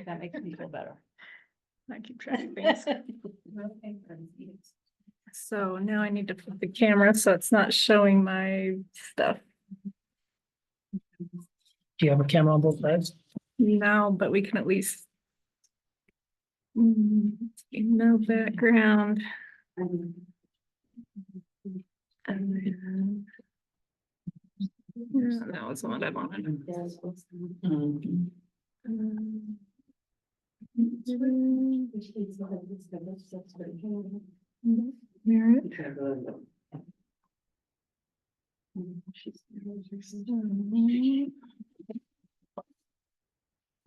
That makes me feel better. I keep track of things. So now I need to flip the camera so it's not showing my stuff. Do you have a camera on both sides? No, but we can at least. No background. And then. Yeah, that was the one I wanted. Mirror it.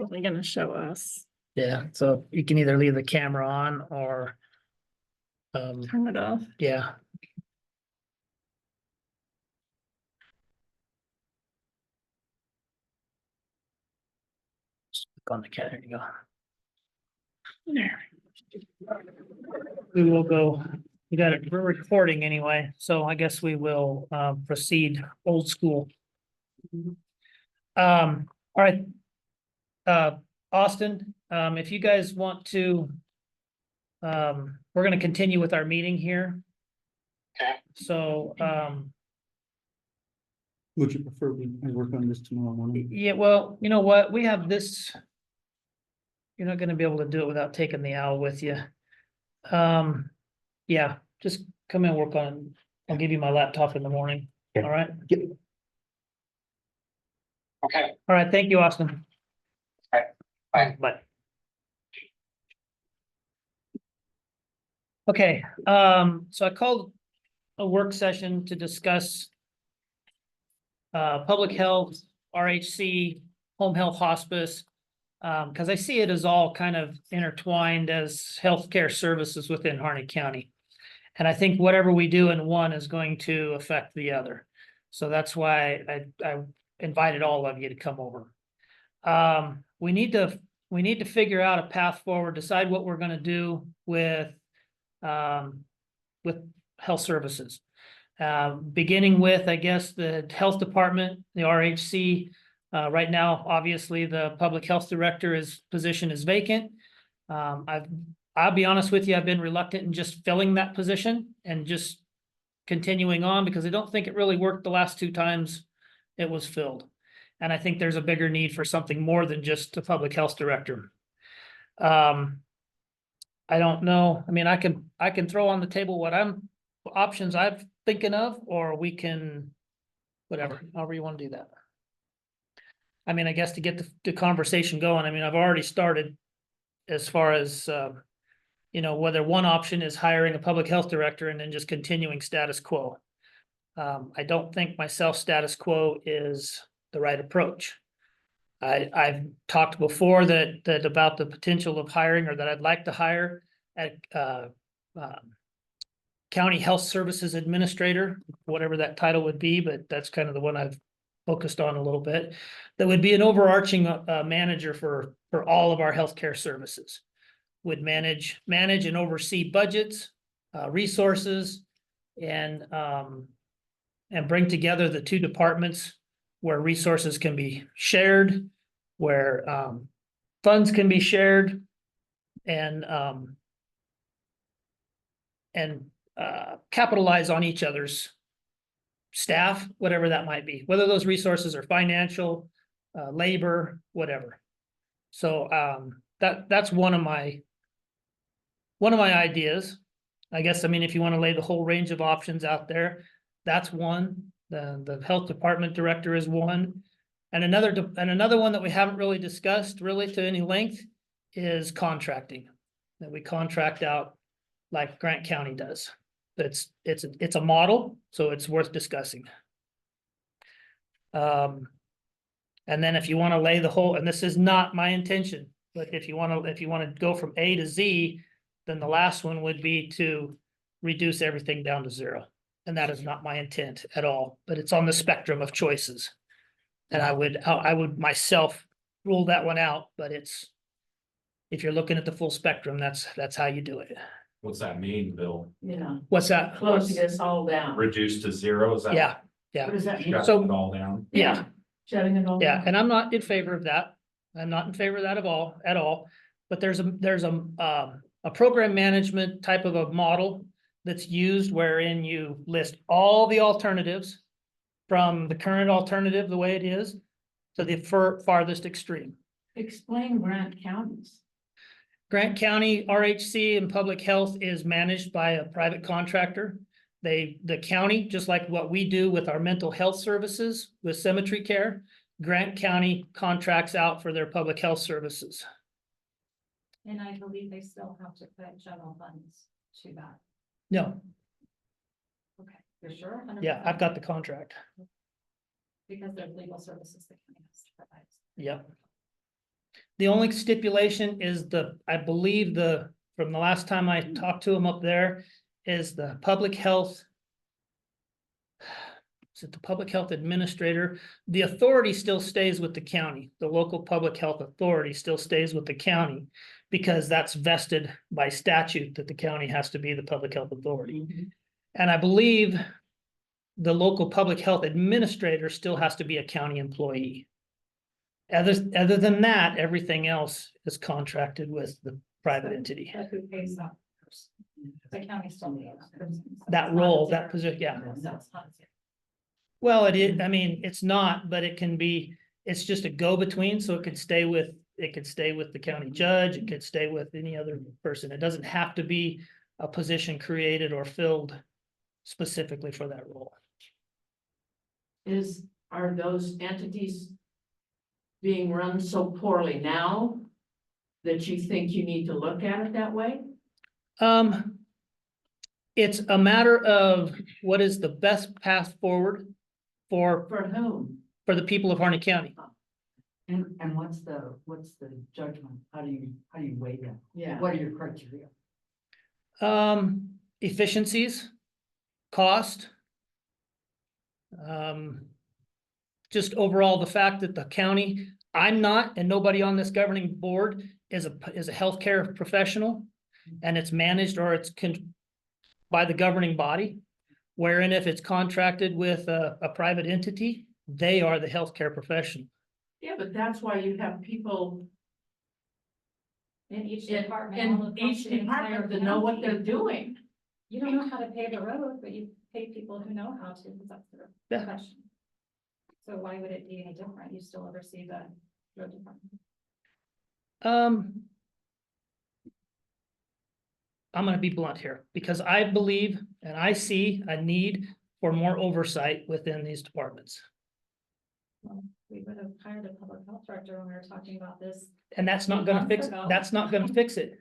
Only gonna show us. Yeah, so you can either leave the camera on or. Turn it off. Yeah. Click on the camera, there you go. There. We will go, we got it, we're recording anyway, so I guess we will proceed old school. All right. Austin, if you guys want to. We're gonna continue with our meeting here. Okay. So, Would you prefer we work on this tomorrow morning? yeah, well, you know what, we have this. You're not gonna be able to do it without taking the owl with you. Yeah, just come and work on, I'll give you my laptop in the morning, all right? Okay, All right, thank you, Austin. bye. Bye. Okay, so I called a work session to discuss public health, RHC, home health hospice, because I see it as all kind of intertwined as healthcare services within Harney County. And I think whatever we do in one is going to affect the other. So that's why I invited all of you to come over. We need to figure out a path forward, decide what we're gonna do with health services. Beginning with, I guess, the health department, the RHC. Right now, obviously, the public health director's position is vacant. I'll be honest with you, I've been reluctant in just filling that position and just continuing on because I don't think it really worked the last two times it was filled. And I think there's a bigger need for something more than just a public health director. I don't know. I mean, I can throw on the table what options I'm thinking of, or we can, whatever, however you want to do that. I mean, I guess to get the conversation going, I mean, I've already started as far as, whether one option is hiring a public health director and then just continuing status quo. I don't think myself status quo is the right approach. I've talked before that about the potential of hiring, or that I'd like to hire at County Health Services Administrator, whatever that title would be, but that's kind of the one I've focused on a little bit. That would be an overarching manager for all of our healthcare services. Would manage and oversee budgets, resources, and bring together the two departments where resources can be shared, where funds can be shared, and capitalize on each other's staff, whatever that might be, whether those resources are financial, labor, whatever. So that's one of my ideas. I guess, I mean, if you want to lay the whole range of options out there, that's one. The health department director is one. And another one that we haven't really discussed really to any length is contracting. That we contract out like Grant County does. It's a model, so it's worth discussing. And then if you want to lay the whole, and this is not my intention, but if you want to go from A to Z, then the last one would be to reduce everything down to zero. And that is not my intent at all, but it's on the spectrum of choices. And I would myself rule that one out, but if you're looking at the full spectrum, that's how you do it. What's that mean, Bill? Yeah, What's that? closing us all down. Reduced to zero? Is that? Yeah, What does that mean? Shut So- it all down? yeah, Shutting it all yeah. down. And I'm not in favor of that. I'm not in favor of that at all. But there's a program management type of a model that's used wherein you list all the alternatives from the current alternative, the way it is, to the farthest extreme. Explain Grant counties. Grant County RHC and Public Health is managed by a private contractor. The county, just like what we do with our mental health services with cemetery care, Grant County contracts out for their public health services. And I believe they still have to put general funds to that. No, Okay, you're sure? yeah, 100%? I've got the contract. Because there's legal services the county has to provide. Yep. The only stipulation is I believe from the last time I talked to him up there, is the public health. Is it the public health administrator? The authority still stays with the county. The local public health authority still stays with the county because that's vested by statute that the county has to be the public health authority. And I believe the local public health administrator still has to be a county employee. Other than that, everything else is contracted with the private entity. But who pays that person? The county still pays that person. So That it's not role, zero. that position, yeah. So it's not zero. Well, it is, I mean, it's not, but it can be, it's just a go-between, so it could stay with the county judge, it could stay with any other person. It doesn't have to be a position created or filled specifically for that role. Are those entities being run so poorly now that you think you need to look at it that way? It's a matter of what is the best path forward for For whom? the people of Harney County. And what's the judgment? How do you weigh that? Yeah. What are your criteria? Efficiencies, cost. Just overall, the fact that the county, I'm not, and nobody on this governing board is a healthcare professional. And it's managed or it's by the governing body, wherein if it's contracted with a private entity, they are the healthcare professional. Yeah, but that's why you have people In each in, department. all in across each the entire department to know what county. they're doing. You don't know how to pay the road, but you pay people who know how to, because that's their Yeah. profession. So why would it be any different? You still oversee the road department. I'm gonna be blunt here, because I believe and I see a need for more oversight within these departments. Well, we would have hired a public health director when we were talking about this. And that's not gonna fix it. That's not gonna fix it.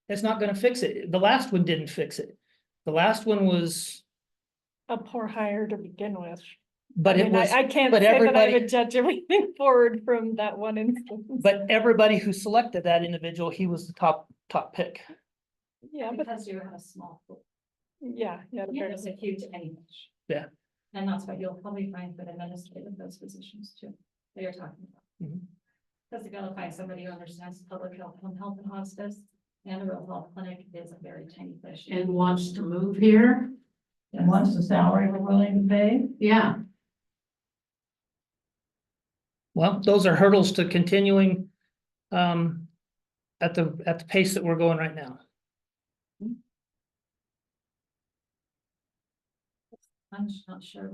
It's not gonna fix it. The last one didn't fix it. The last one was, A poor hire to begin with. but I it mean, was, I can't but say that I everybody- would judge everything forward from that one instance. but everybody who selected that individual, he was the top pick. Yeah, but Because you have a small pool. yeah, Yeah, it's a huge anyfish. Yeah. And that's what you'll probably find for the administrative, those positions too, that you're talking about. Mhm. Because to go find somebody who understands public health, home health and hospice, and a rural health clinic is a very tiny fish. And wants to move here. Yes. Wants the salary we're willing to pay. Yeah. Well, those are hurdles to continuing at the pace that we're going right now. I'm just not sure.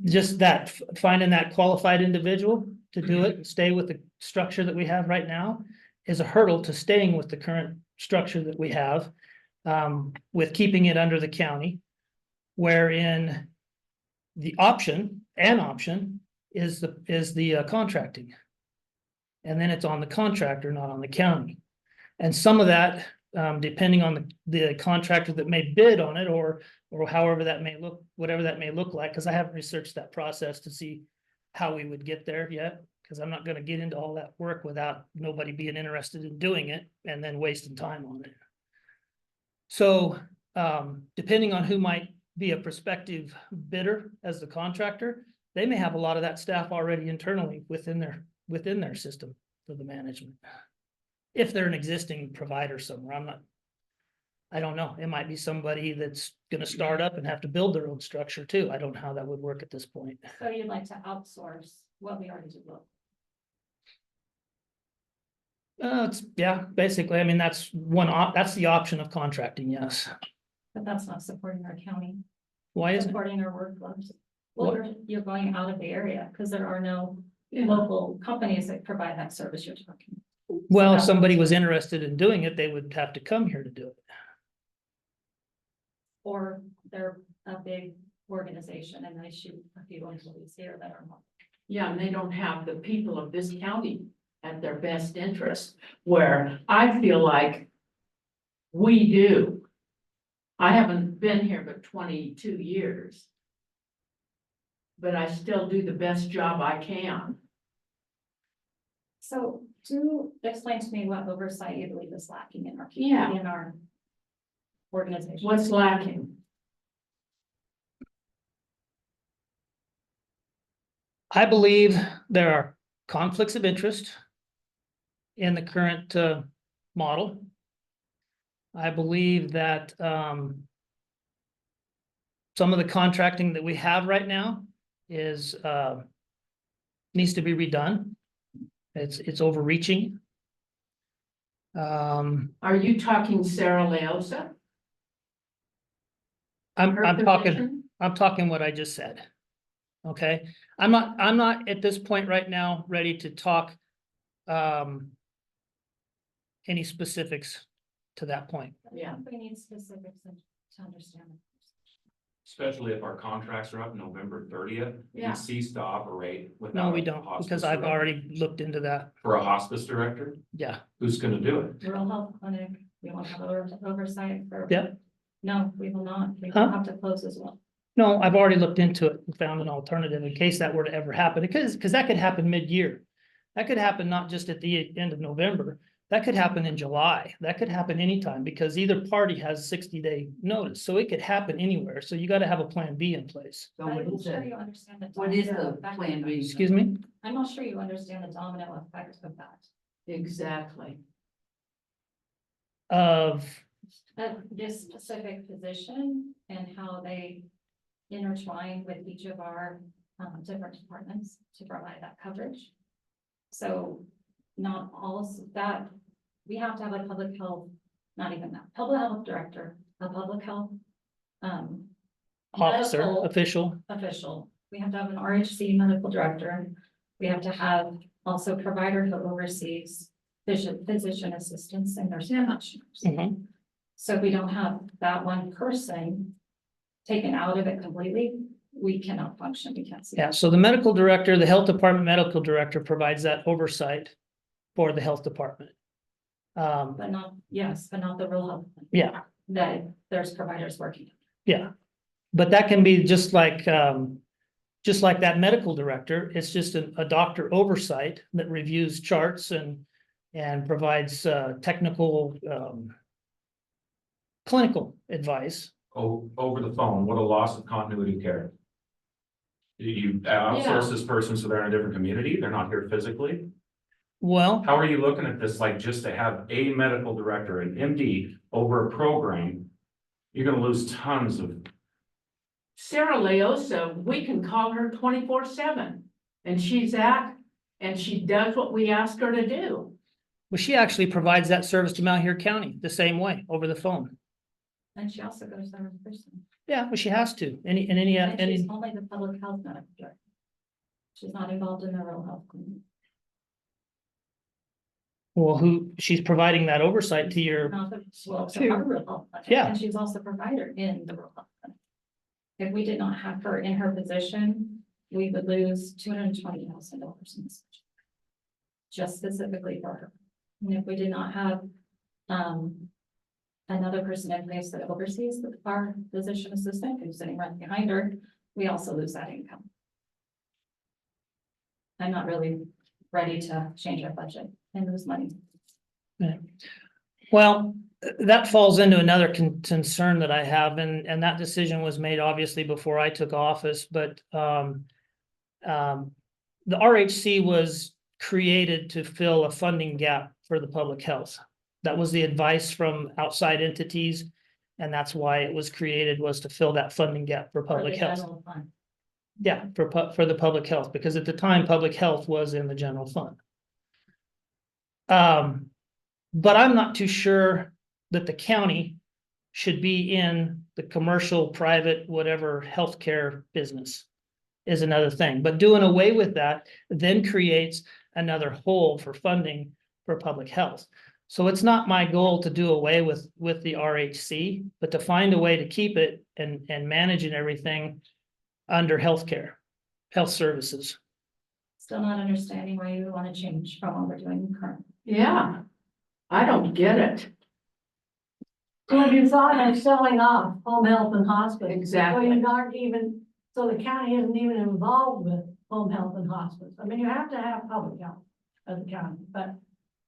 Just that, finding that qualified individual to do it and stay with the structure that we have right now is a hurdle to staying with the current structure that we have, with keeping it under the county, wherein the option is the contracting. And then it's on the contractor, not on the county. And some of that, depending on the contractor that may bid on it or however that may look, whatever that may look like, because I haven't researched that process to see how we would get there yet, because I'm not gonna get into all that work without nobody being interested in doing it and then wasting time on it. So, depending on who might be a prospective bidder as the contractor, they may have a lot of that staff already internally within their system for the management. If they're an existing provider somewhere, I don't know. It might be somebody that's gonna start up and have to build their own structure too. I don't know how that would work at this point. So you'd like to outsource what we already do. Yeah, basically, I mean, that's that's the option of contracting, yes. But that's not supporting our county, Why isn't it? supporting our workflows. What? Well, you're going out of the area because there are no local companies that provide that service you're talking. Well, if So- somebody was interested in doing it, they would have to come here to do it. Or they're a big organization and they shoot a few employees here that are more. Yeah, and they don't have the people of this county at their best interest, where I feel like we do. I haven't been here but 22 years. But I still do the best job I can. So do explain to me what oversight you believe is lacking in our. Yeah. In our organization. What's lacking? I believe there are conflicts of interest in the current model. I believe that some of the contracting that we have right now is needs to be redone. It's overreaching. Are you talking Sarah Leosa? I'm Her talking. position? I'm talking what I just said. Okay, I'm not at this point right now ready to talk any specifics to that point. Yeah. We need specifics to understand. Especially if our contracts are up November 30th, Yeah. we cease to operate without. No, we a don't, hospice because I've director. already looked into that. For a hospice director, Yeah, who's gonna do it? Rural health clinic, we won't have oversight for. Yep. No, we will not. We Huh? will have to close as well. no, I've already looked into it and found an alternative in case that were to ever happen, because that could happen mid-year. That could happen not just at the end of November, that could happen in July, that could happen anytime, because either party has 60-day notice, so it could happen anywhere, so you gotta have a plan B in place. So I'm what not is sure it? you understand the. What is domino the effect plan of B? that. Excuse me? I'm not sure you understand the domino effect of that. Exactly. Of, This specific position and how they intertwine with each of our different departments to provide that coverage. So not all of that, we have to have a public health, not even that, public health director, a public health officer, medical official, official. We have to have an RHC medical director. We have to have also provider who oversees physician assistants and nurse practitioners. mhm, So if we don't have that one person taken out of it completely, we cannot function, we can't see. yeah, so the medical director, the health department medical director provides that oversight for the health department. But not, yes, but not the rural health. Yeah, That there's providers working. yeah, but that can be just like that medical director, it's just a doctor oversight that reviews charts and provides technical clinical advice. Over the phone, what a loss of continuity of care. You outsource this person so they're in a different community, they're not here physically. Well, How are you looking at this, like, just to have a medical director, an MD over a program? You're gonna lose tons of, Sarah Leosa, we can call her 24/7. And she's and she does what we ask her to do. well, she actually provides that service to Mount Airy County the same way, over the phone. And she also goes there in person. Yeah, well, she has to, And she's any, only the public health medical director. She's not involved in the rural health clinic. well, she's providing that oversight to your, Not the, well, To- to our rural health clinic. Yeah. And she's also a provider in the rural health clinic. If we did not have her in her position, we would lose $220,000 in this. budget. Just specifically for her. And if we did not have, another person in place that oversees our physician assistant who's sitting right behind her, we also lose that income. I'm not really ready to change our budget and lose money. well, that falls into another concern that I have, and that decision was made obviously before I took office, but the RHC was created to fill a funding gap for the public health. That was the advice from outside entities, and that's why it was created, was to fill that funding gap for For public the health. general fund. Yeah, for the public health, because at the time, public health was in the general fund. But I'm not too sure that the county should be in the commercial, private, whatever healthcare business is another thing. But doing away with that then creates another hole for funding for public health. So it's not my goal to do away with the RHC, but to find a way to keep it and managing everything under healthcare, health services. Still not understanding why you want to change from what we're doing currently. Yeah, I don't get it. So if you thought of selling off home health and hospice. Exactly. So you aren't even, so the county isn't even involved with home health and hospice. I mean, you have to have public health as a county, but.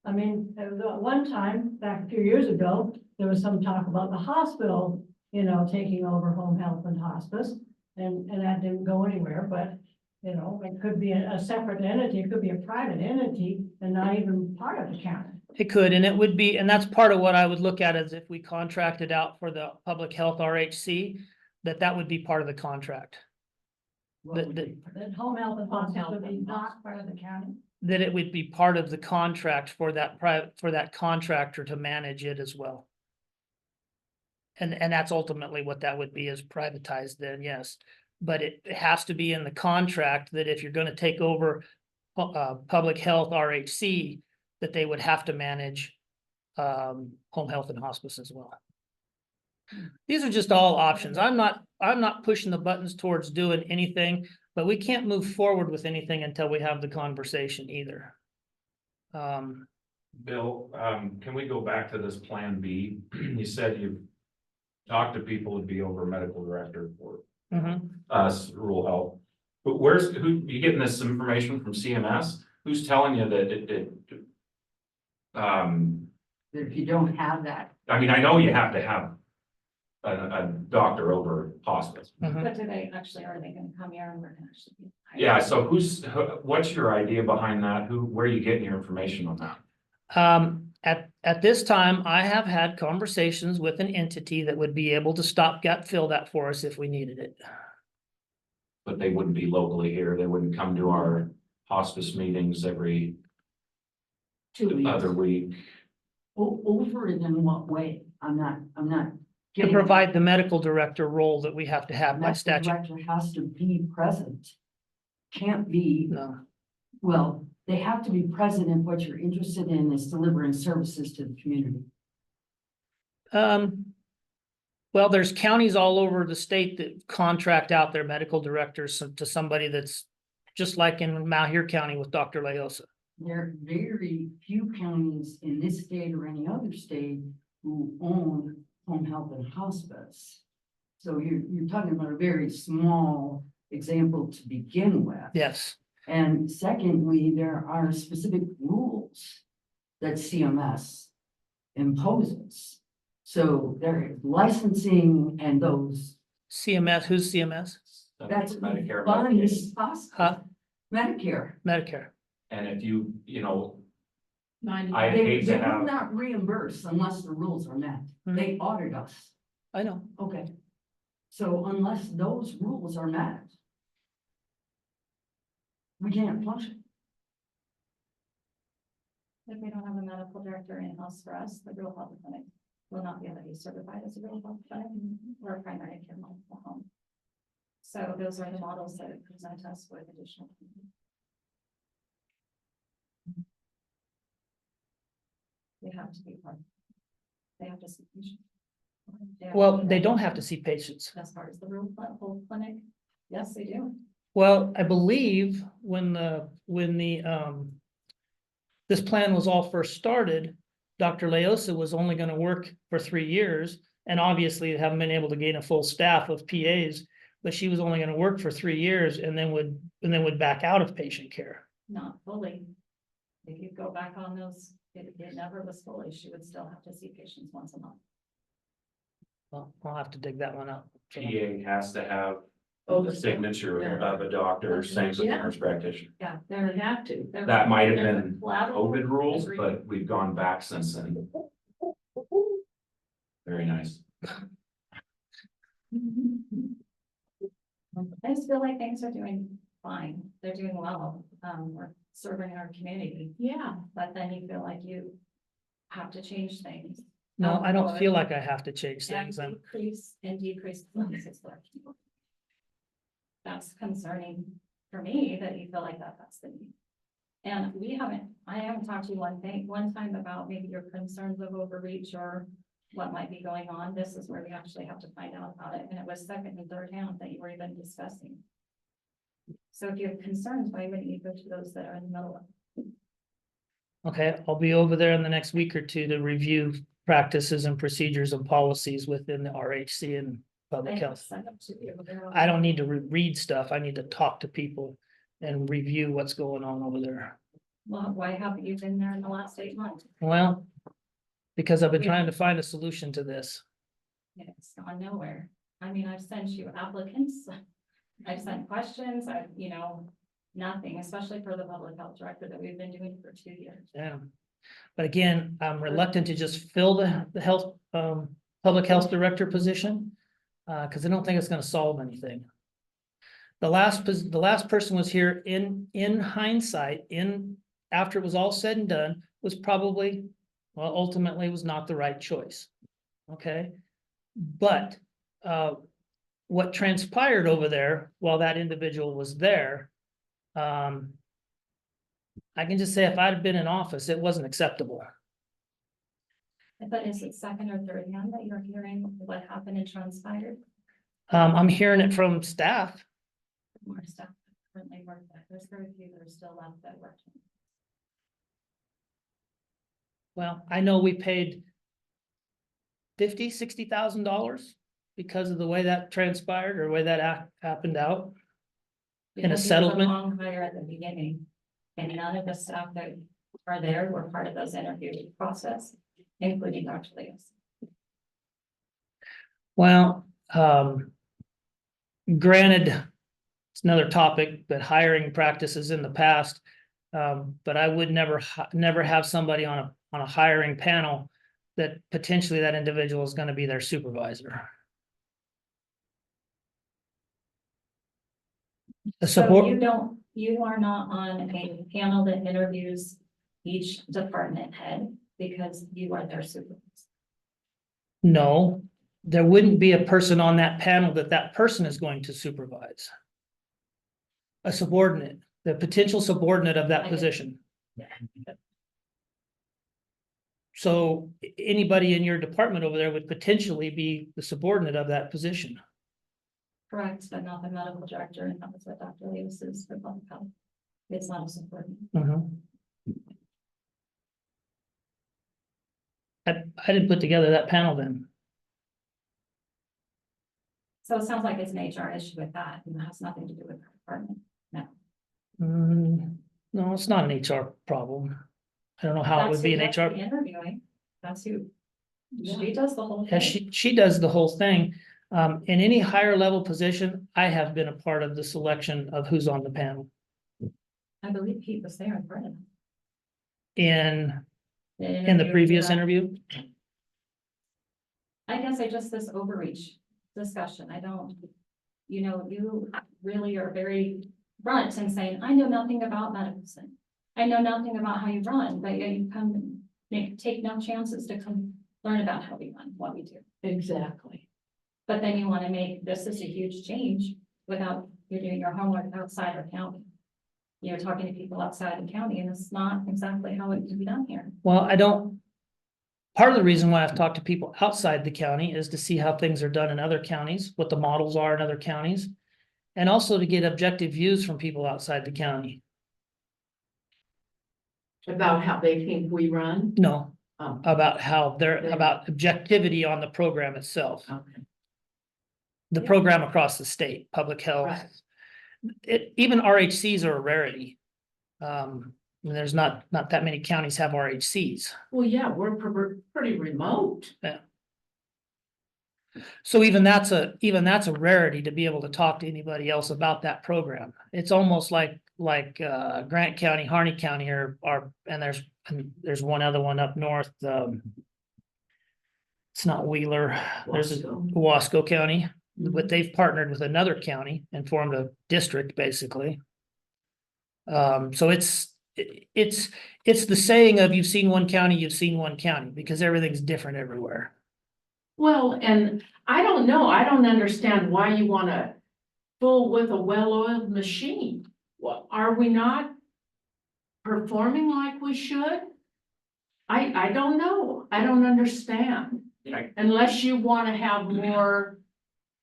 I mean, there was one time, back a few years ago, there was some talk about the hospital, you know, taking over home health and hospice. And that didn't go anywhere, but, you know, it could be a separate entity, it could be a private entity and not even part of the county. It could, and it would be, and that's part of what I would look at as if we contracted out for the public health RHC, that would be part of the contract. That home health and hospice would be not part of the county. That it would be part of the contract for that for that contractor to manage it as well. And that's ultimately what that would be, is privatized then, yes. But it has to be in the contract that if you're gonna take over public health RHC, that they would have to manage home health and hospice as well. These are just all options. I'm not pushing the buttons towards doing anything, but we can't move forward with anything until we have the conversation either. Bill, can we go back to this Plan B? You said you've talked to people who'd be over medical director for us, rural health. But who you getting this information from CMS? Who's telling you that If you don't have that, I mean, I know you have to have a doctor over hospice. But do they actually, are they gonna come here and we're gonna actually? be hiring? Yeah, so what's your idea behind that? Where are you getting your information on that? At this time, I have had conversations with an entity that would be able to stopgap fill that for us if we needed it. But they wouldn't be locally here. They wouldn't come to our hospice meetings every 2 weeks. other week. Over it in what way? I'm not To getting. provide the medical director role that we have to have by Medical statute. director has to be present. Can't be, No. well, they have to be present if what you're interested in is delivering services to the community. Well, there's counties all over the state that contract out their medical directors to somebody that's just like in Malheur County with Dr. Leosa. There are very few counties in this state or any other state who own home health and hospice. So you're talking about a very small example to begin with. Yes. And secondly, there are specific rules that CMS imposes. So there licensing and those, CMS, who's CMS? that's Medicare, funds, Huh? Medicare. Medicare. and if you know, 90. I They hate to would have, not reimburse unless the rules are met. They audit us. I know. Okay. So unless those rules are met, we can't function. If we don't have a medical director in-house for us, the rural health clinic will not be able to be certified as a rural health clinic or a primary care medical home. So those are the models that present us with additional. They have to be part. They have to see patients. Well, they don't have to see patients. As far as the rural whole clinic, yes, they do. Well, I believe when this plan was all first started, Dr. Leosa was only gonna work for 3 years. And obviously haven't been able to gain a full staff of PAs, but she was only gonna work for 3 years and then would back out of patient care. Not fully. If you go back on those, it never was fully, she would still have to see patients once a month. Well, I'll have to dig that one up. So, PA has to have Oh, the signature of a doctor, same with Yeah. nurse practitioner. Yeah, They they're. have to. they're- That might have they're been collateral COVID rules, agreement. but we've gone back since then. Very nice. I just feel like things are doing fine. They're doing well. We're serving our community, Yeah, but then you feel like you have to change things. No, I don't feel like I have to change And things. I'm, decrease classes for people. That's concerning for me that you feel like that's the need. And I haven't talked to you one time about maybe your concerns of overreach or what might be going on. This is where we actually have to find out about it. And it was second and third hand that you were even discussing. So if you have concerns, why wouldn't you go to those that are in the middle of it? okay, I'll be over there in the next week or two to review practices and procedures and policies within the RHC and public I health. sent them to you. I don't need to read stuff. I need to talk to people and review what's going on over there. Well, why haven't you been there in the last 8 months? Well, because I've been Yeah. trying to find a solution to this. It's gone nowhere. I mean, I've sent you applicants. I've sent questions, nothing, especially for the public health director that we've been doing for 2 years. Yeah. But again, I'm reluctant to just fill the health, public health director position. Cause I don't think it's gonna solve anything. The last person was here in hindsight, after it was all said and done, was probably, well, ultimately was not the right choice. Okay, but, what transpired over there while that individual was there, I can just say if I'd have been in office, it wasn't acceptable. But is it second or third hand that you're hearing what happened and transpired? I'm hearing it from staff. More stuff currently work there. There's very few that are still left that work. Well, I know we paid $60,000 because of the way that transpired or the way that happened out. In a Because it was settlement? Long hire at the beginning, and none of the staff that are there were part of those interview process, including Dr. Leos. Well, granted, it's another topic, but hiring practices in the past. But I would never have somebody on a hiring panel that potentially that individual is going to be their supervisor. The So support, you are not on a panel that interviews each department head because you are their supervisor. no, there wouldn't be a person on that panel that person is going to supervise. A subordinate, the potential subordinate of I that get it. position. So anybody in your department over there would potentially be the subordinate of that position. Correct, but not the medical director, and that was what Dr. Leos is for public health. It's not a subordinate. I didn't put together that panel then. So it sounds like it's an HR issue with that, and it has nothing to do with the department. No, it's not an HR problem. I don't know how it would be an That's HR. who does the interviewing. That's who. She does the whole Yeah, thing. she does the whole thing. In any higher level position, I have been a part of the selection of who's on the panel. I believe Pete was there in front of him. In the interview, previous yeah. interview, I guess this overreach discussion, I don't, you really are very blunt in saying, I know nothing about medicine. I know nothing about how you run, but yet you come and take no chances to come learn about how we run, what we do. Exactly. But then you want to make this is a huge change without you're doing your homework outside our county. You're talking to people outside the county, and it's not exactly how it can be done here. well, part of the reason why I've talked to people outside the county is to see how things are done in other counties, what the models are in other counties. And also to get objective views from people outside the county. About how they think we run. No, Oh, about how They- about objectivity on the program itself, okay. the Yeah. program across the state, public health. Right. Even RHCs are a rarity. And there's not that many counties have RHCs. Well, yeah, we're pretty remote. So even that's a rarity to be able to talk to anybody else about that program. It's almost like Grant County, Harney County and there's one other one up north. It's not Wheeler, there's Wasco. Wasco County, Mhm. but they've partnered with another county and formed a district basically. So it's it's the saying of you've seen one county, you've seen one county, because everything's different everywhere. Well, and I don't know, I don't understand why you wanna fool with a well-oiled machine. Well, are we not performing like we should? I don't know, I don't understand. Unless you wanna have more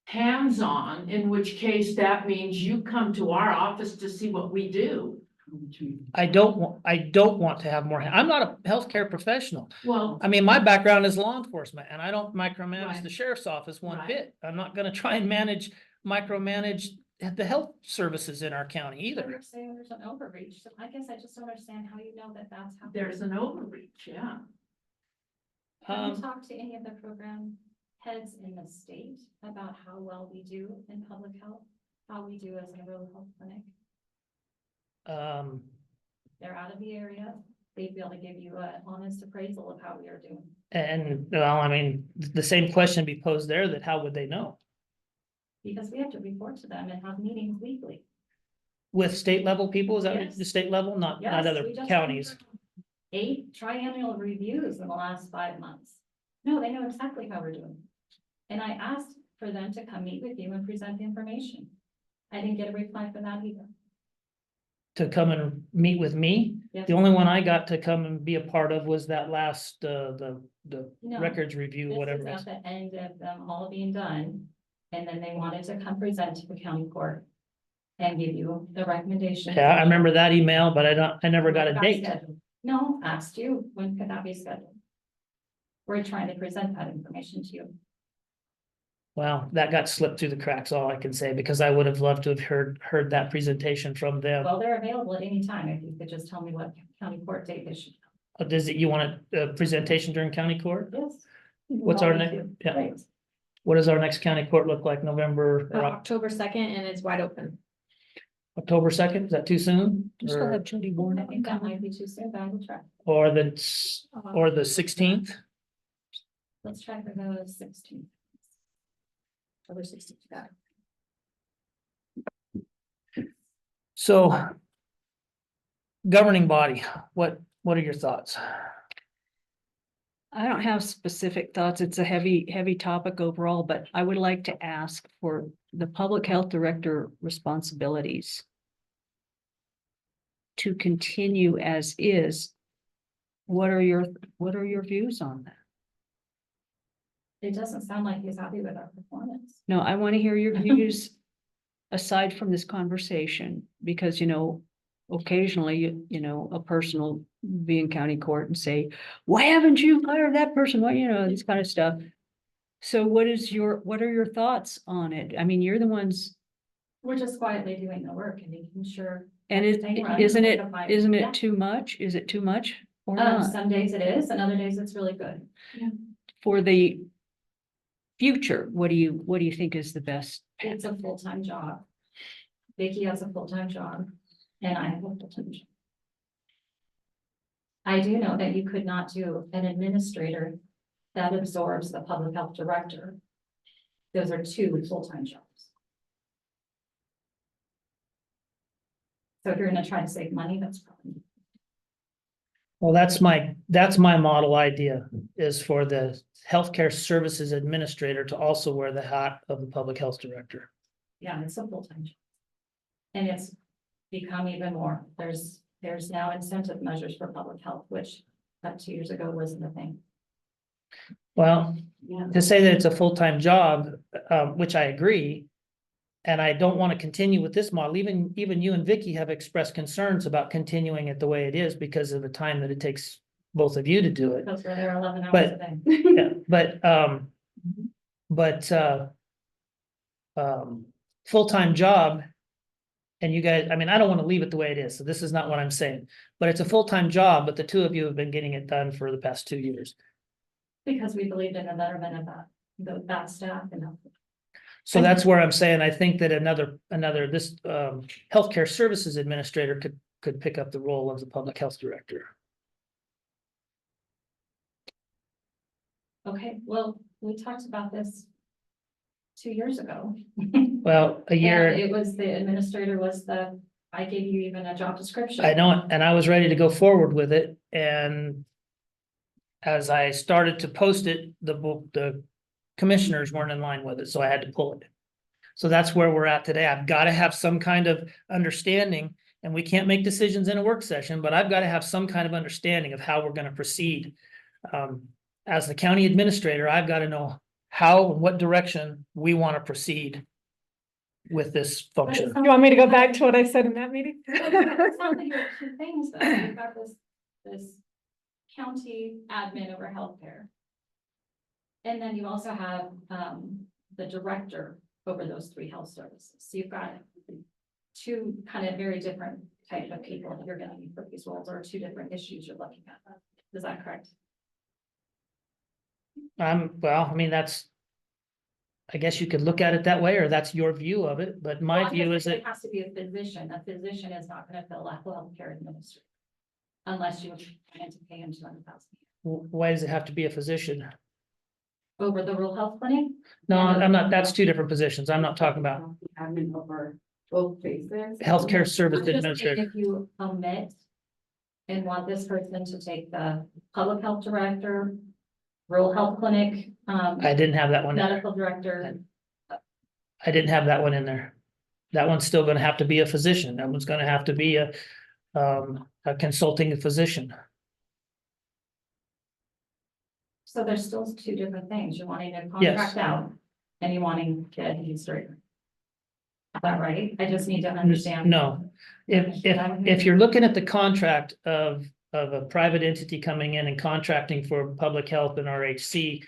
hands-on, in which case that means you come to our office to see what we do. I don't want to have more, I'm not a healthcare professional. Well, I mean, my background is law enforcement and I don't micromanage Right. the sheriff's office one Right. bit. I'm not gonna try and micromanage the health services in our county I either. would say there's an overreach, so I guess I just don't understand how you know that that's happening. there's an overreach, yeah. Have you Um, talked to any of the program heads in the state about how well we do in public health? How we do as a rural health clinic? They're out of the area. They'd be able to give you an honest appraisal of how we are doing. and well, I mean, the same question be posed there, that how would they know? Because we have to report to them and have meetings weekly. With state level people, is that Yes. the state level, not Yes, other we just counties? 8 triennial reviews in the last 5 months. No, they know exactly how we're doing. And I asked for them to come meet with you and present the information. I didn't get a reply for that either. To come and meet with me? Yes. The only one I got to come and be a part of was that last, the No, records review, This whatever is it at is. the end of them all being done, and then they wanted to come present to the county court and give you the recommendations. Yeah, I remember that email, but I never got a date. Scheduled. No, asked you, when could that be scheduled? We're trying to present that information to you. Well, that got slipped through the cracks, all I can say, because I would have loved to have heard that presentation from them. Well, they're available at any time, if you could just tell me what county court date they should. Does it, you want a presentation during county court? Yes. What's our next, yeah, Right. what does our next county court look like, November, or October 2nd, and it's wide open. October 2nd, is that too soon? Or Jody I think that might be too soon, but I will try. or the 16th? Let's try for the 16th. October 16th, got it. So governing body, what are your thoughts? I don't have specific thoughts. It's a heavy topic overall, but I would like to ask for the public health director responsibilities to continue as is. What are your views on that? It doesn't sound like he's happy with our performance. No, I want to hear your views aside from this conversation, because, occasionally, a person will be in county court and say, why haven't you hired that person? What, this kind of stuff. So what are your thoughts on it? I mean, you're the ones, We're just quietly doing the work and making sure. and everything runs isn't like a fire. isn't Yeah. it too much? Is it too much or not? Some days it is, and other days it's really good. For the future, what do you think is the best? It's a full-time job. Vicky has a full-time job, and I have a full-time job. I do know that you could not do an administrator that absorbs the public health director. Those are 2 full-time jobs. So if you're gonna try to save money, that's probably. Well, that's my model idea, is for the healthcare services administrator to also wear the hat of the public health director. Yeah, it's a full-time job. And it's become even more. There's now incentive measures for public health, which about 2 years ago wasn't a thing. Well, Yeah. to say that it's a full-time job, which I agree. And I don't want to continue with this model. Even you and Vicky have expressed concerns about continuing it the way it is because of the time that it takes both of you to do it. Because we're there 11 hours But- a day. Yeah, full-time job. And you guys, I mean, I don't want to leave it the way it is, so this is not what I'm saying, but it's a full-time job, but the 2 of you have been getting it done for the past 2 years. Because we believed in the betterment of that staff and So that's where I'm saying, I think that this healthcare services administrator could pick up the role of the public health director. okay, well, we talked about this 2 years ago. Well, a And year, it was the administrator was the I gave you even a job description. I know it, and I was ready to go forward with it, and as I started to post it, the commissioners weren't in line with it, so I had to pull it. So that's where we're at today. I've got to have some kind of understanding, and we can't make decisions in a work session, but I've got to have some kind of understanding of how we're gonna proceed. As the county administrator, I've got to know how, what direction we want to proceed with this function. You want me to go back to what I said in that meeting? It sounds like you have two things though. You've got this county admin over healthcare. And then you also have, the director over those three health services. So you've got two kind of very different type of people that you're gonna need for these roles, or two different issues you're looking at. Is that correct? Well, I mean, I guess you could look at it that way, or that's your view of it, but my Well, I'm view just is saying that, it has to be a physician. A physician is not gonna fill a healthcare administrator. Unless you plan to pay him $200,000 why does it have to be a physician? over the rural health clinic. No, I'm not, that's two different positions. I'm not talking about Admin over both bases. healthcare service I'm just saying administrator. if you omit and want this person to take the public health director, rural health clinic, I didn't have that one in there. medical director, I didn't have that one in there. That one's still gonna have to be a physician. That one's gonna have to be a consulting physician. so there's still two different things. You're wanting to Yes. contract out and you're wanting to administrate. Is that right? I just need to understand. No, if you're looking at the contract of a private entity coming in and contracting for public health and RHC.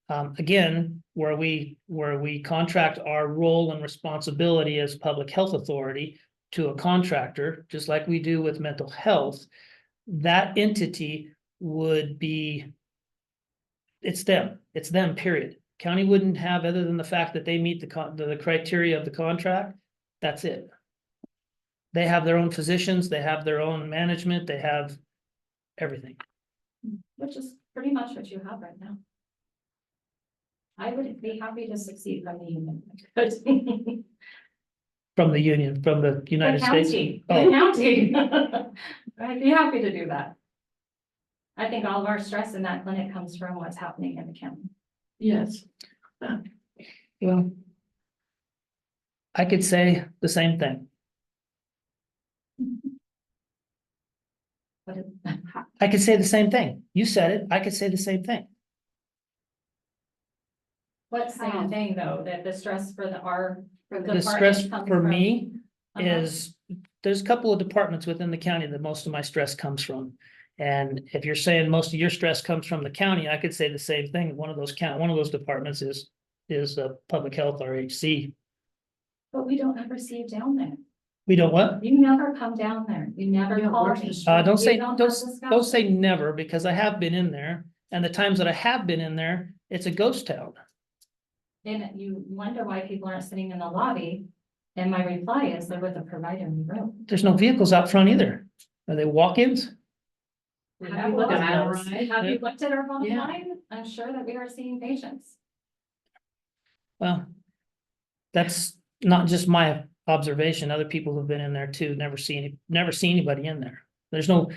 Again, where we contract our role and responsibility as public health authority to a contractor, just like we do with mental health. That entity would be. It's them, period. County wouldn't have, other than the fact that they meet the criteria of the contract, that's it. They have their own physicians, they have their own management, they have everything. Which is pretty much what you have right now. I would be happy to succeed from the union. From the union, from the United States. The Oh. county. I'd be happy to do that. I think all of our stress in that clinic comes from what's happening in the county. Yes. Well. I could say the same thing. But it- I could say the same thing. You said it, I could say the same thing. What's the thing though, that the stress for The stress department comes for from- me Uh-huh. is, there's a couple of departments within the county that most of my stress comes from. And if you're saying most of your stress comes from the county, I could say the same thing. One of those departments is public health RHC. But we don't ever see you down there. We don't what? You never come down there. You never Yeah, call where's me. the Don't say, We have don't discussions. say never, because I have been in there. And the times that I have been in there, it's a ghost town. And you wonder why people aren't sitting in the lobby. And my reply is they're with a provider in the room. There's no vehicles out front either. Are they walk-ins? Have you looked at Have those? right? Have you looked at our bottom Yeah. line? I'm sure that we are seeing patients. Well, that's not just my observation. Other people who've been in there too, never see anybody in there. There's no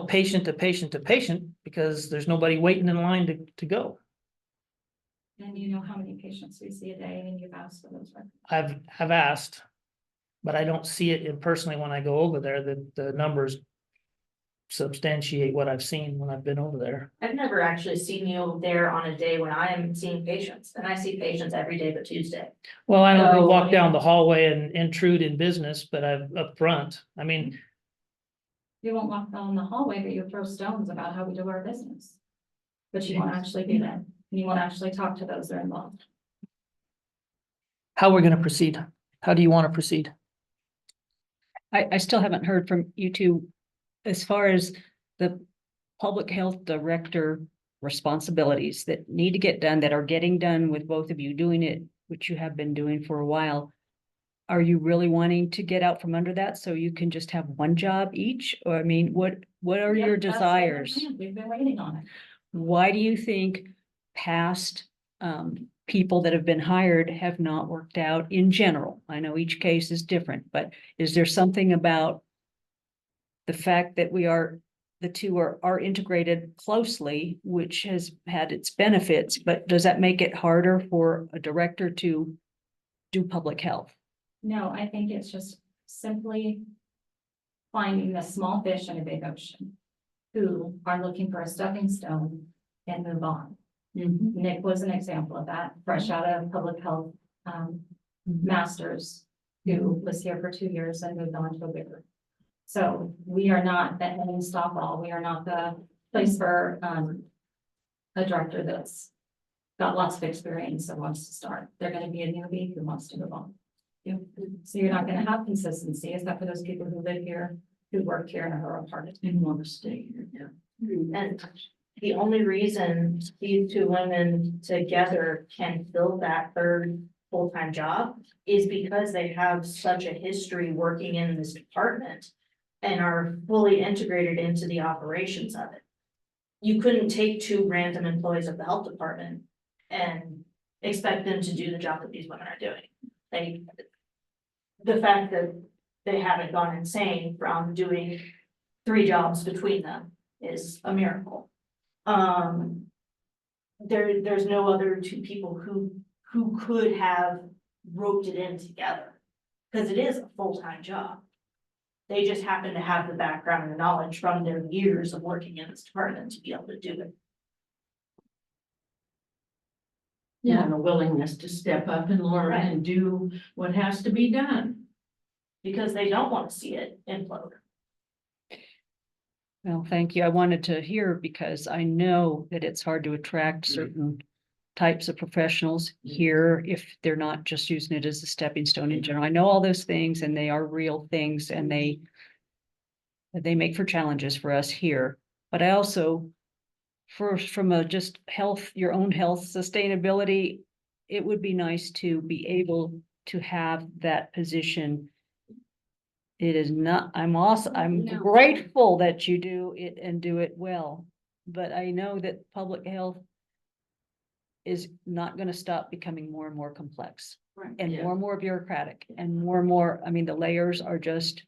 patient to patient to patient because there's nobody waiting in line to go. And you know how many patients we see a day and you've asked for those records. I've asked, but I don't see it in personally when I go over there, that the numbers substantiate what I've seen when I've been over there. I've never actually seen you there on a day when I am seeing patients, and I see patients every day but Tuesday. Well, I don't go Oh, walk down yeah. the hallway and intrude in business, but I'm up front. I mean, You won't walk down the hallway, but you throw stones about how we do our business. But you won't actually be there. You won't actually talk to those that are involved. how we're gonna proceed? How do you want to proceed? I still haven't heard from you two as far as the public health director responsibilities that need to get done, that are getting done with both of you doing it, which you have been doing for a while. Are you really wanting to get out from under that so you can just have one job each? Or I mean, what are Yep, your that's the desires? plan. We've been waiting on it. Why do you think past people that have been hired have not worked out in general. I know each case is different, but is there something about the fact that the two are integrated closely, which has had its benefits, but does that make it harder for a director to do public health? No, I think it's just simply finding the small fish in a big ocean who are looking for a stepping stone and move on. Nick was an example of that, fresh out of public health, masters, who was here for 2 years and moved on to a bigger. So we are not the end stop all. We are not the place for, a director that's got lots of experience and wants to start. They're gonna be a newbie who wants to move on. So you're not gonna have consistency, except for those people who live here, who work here and are a part of it. Didn't want to stay here, yeah. And the only reason these two women together can fill that third full-time job is because they have such a history working in this department and are fully integrated into the operations of it. You couldn't take two random employees of the health department and expect them to do the job that these women are doing. The fact that they haven't gone insane from doing 3 jobs between them is a miracle. There's no other two people who could have roped it in together. Cause it is a full-time job. They just happen to have the background and knowledge from their years of working in this department to be able to do it. Yeah, and a willingness to step up and learn Right. and do what has to be done. Because they don't want to see it implode. Well, thank you. I wanted to hear because I know that it's hard to attract certain types of professionals here if they're not just using it as a stepping stone in general. I know all those things and they are real things and they make for challenges for us here. But I also, from a just health, your own health sustainability, it would be nice to be able to have that position. It is not, I'm No. grateful that you do it and do it well, but I know that public health is not gonna stop becoming more and more complex Right. and Yeah. more bureaucratic and more, I mean, the layers are just,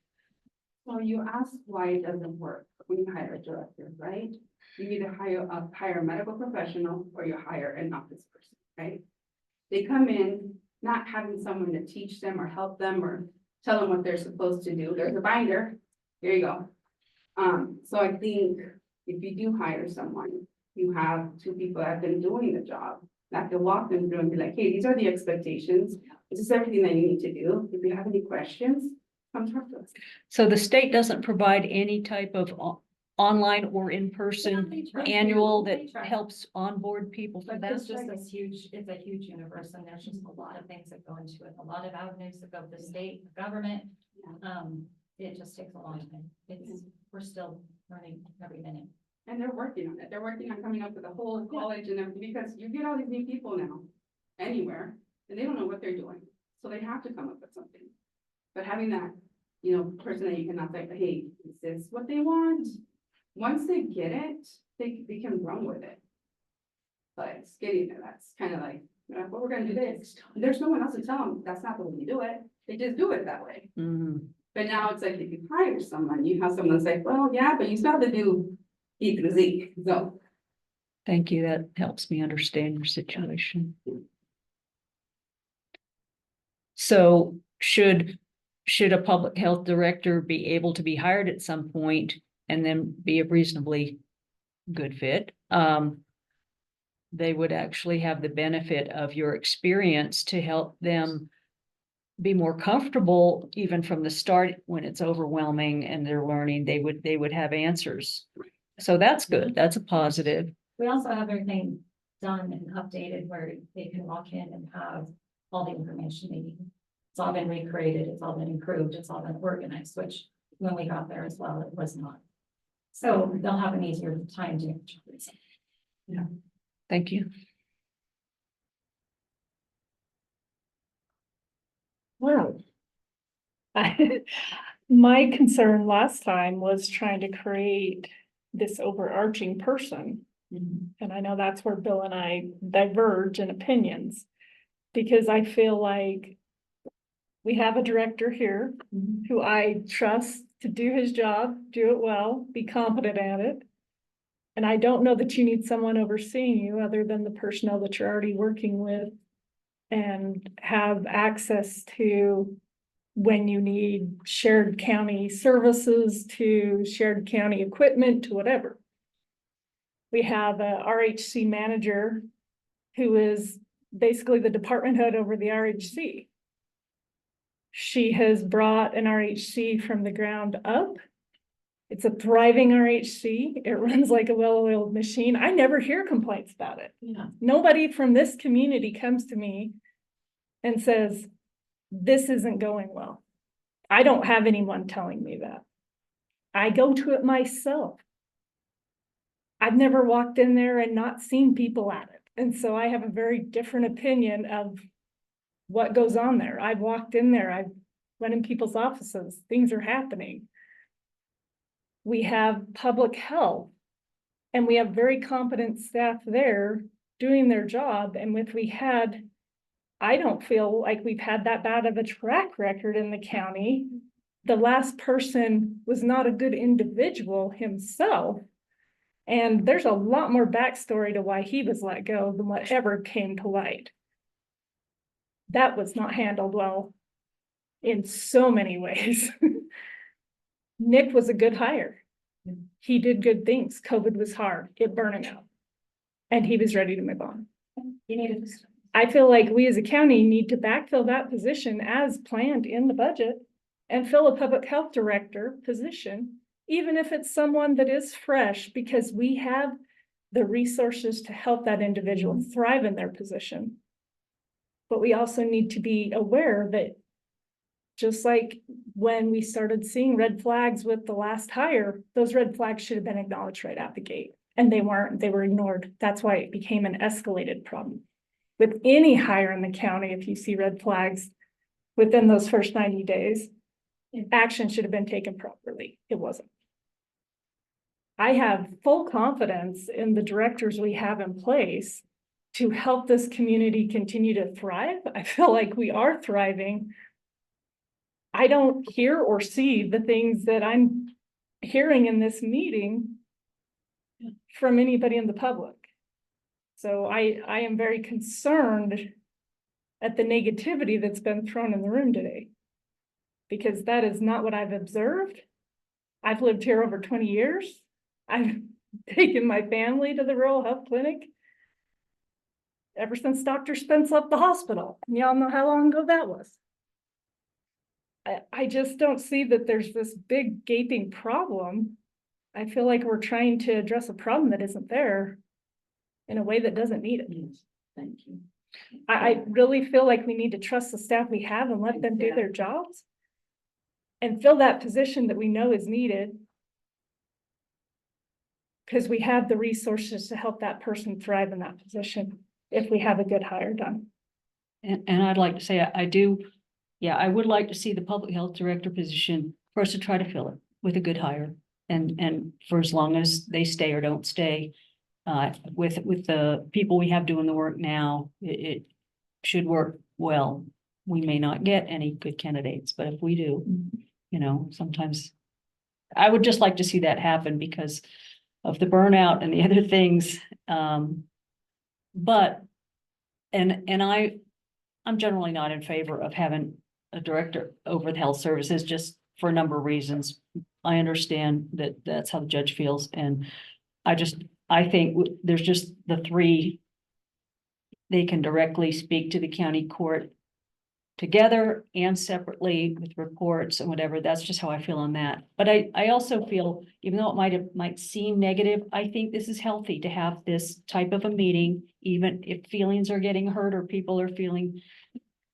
So you asked why it doesn't work when you hire a director, right? You either hire a medical professional or you hire an office person, right? They come in not having someone to teach them or help them or tell them what they're supposed to do. There's a binder. Here you go. So I think if you do hire someone, you have 2 people that have been doing the job. That can walk them through and be like, hey, these are the expectations. This is everything that you need to do. If you have any questions, come talk to us. so the state doesn't provide any type of online or in-person annual that helps onboard people for But that. it's just this huge, it's a huge universe and there's just a lot of things that go into it, a lot of avenues that go to the state, the government. It just takes a long time. We're still learning every minute. And they're working on it. They're working on coming up with a whole college and everything, because you get all these new people now anywhere, and they don't know what they're doing. So they have to come up with something. But having that, person that you cannot say, hey, is this what they want? Once they get it, they can run with it. But it's getting there. That's kind of like, well, we're gonna do this. And there's no one else to tell them that's not the way you do it. They just do it that way. Mhm. But now it's like, if you hire someone, you have someone say, well, yeah, but you still have to do E through Z. So Thank you. That helps me understand your situation. So should a public health director be able to be hired at some point and then be a reasonably good fit? They would actually have the benefit of your experience to help them be more comfortable even from the start when it's overwhelming and they're learning, they would have answers. So that's good. That's a positive. We also have everything done and updated where they can walk in and have all the information they need. It's all been recreated, it's all been improved, it's all been organized, which when we got there as well, it was not. So they'll have an easier time doing it. Thank you. Wow. My concern last time was trying to create this overarching person. And I know that's where Bill and I diverge in opinions. Because I feel like we have a director here who I trust to do his job, do it well, be competent at it. And I don't know that you need someone overseeing you other than the personnel that you're already working with and have access to when you need shared county services, to shared county equipment, to whatever. We have a RHC manager who is basically the department head over the RHC. She has brought an RHC from the ground up. It's a thriving RHC. It runs like a well-oiled machine. I never hear complaints about it. Yeah. Nobody from this community comes to me and says, this isn't going well. I don't have anyone telling me that. I go to it myself. I've never walked in there and not seen people at it. And so I have a very different opinion of what goes on there. I've walked in there, I've went in people's offices, things are happening. We have public health, and we have very competent staff there doing their job. And if we had, I don't feel like we've had that bad of a track record in the county. The last person was not a good individual himself. And there's a lot more backstory to why he was let go than whatever came to light. That was not handled well in so many ways. Nick was a good hire. He did good things. COVID was hard. It burned him out. And he was ready to move on. You need to. I feel like we as a county need to backfill that position as planned in the budget and fill a public health director position, even if it's someone that is fresh, because we have the resources to help that individual thrive in their position. But we also need to be aware that just like when we started seeing red flags with the last hire, those red flags should have been acknowledged right out the gate. And they weren't, they were ignored. That's why it became an escalated problem. With any hire in the county, if you see red flags within those first 90 days, action should have been taken properly. It wasn't. I have full confidence in the directors we have in place to help this community continue to thrive. I feel like we are thriving. I don't hear or see the things that I'm hearing in this meeting from anybody in the public. So I am very concerned at the negativity that's been thrown in the room today, because that is not what I've observed. I've lived here over 20 years. I've taken my family to the rural health clinic ever since Dr. Spence left the hospital. Y'all know how long ago that was. I just don't see that there's this big gaping problem. I feel like we're trying to address a problem that isn't there in a way that doesn't need it. Yes, thank you. I really feel like we need to trust the staff we have and let them do their jobs and fill that position that we know is needed, because we have the resources to help that person thrive in that position if we have a good hire done. And I'd like to say, I do, yeah, I would like to see the public health director position for us to try to fill it with a good hire. And for as long as they stay or don't stay, with the people we have doing the work now, it should work well. We may not get any good candidates, but if we do, you know, sometimes I would just like to see that happen because of the burnout and the other things. But I'm generally not in favor of having a director over the health services, just for a number of reasons. I understand that that's how the judge feels, and I think there's just the three. They can directly speak to the county court together and separately with reports and whatever. That's just how I feel on that. But I also feel, even though it might seem negative, I think this is healthy to have this type of a meeting, even if feelings are getting hurt or people are feeling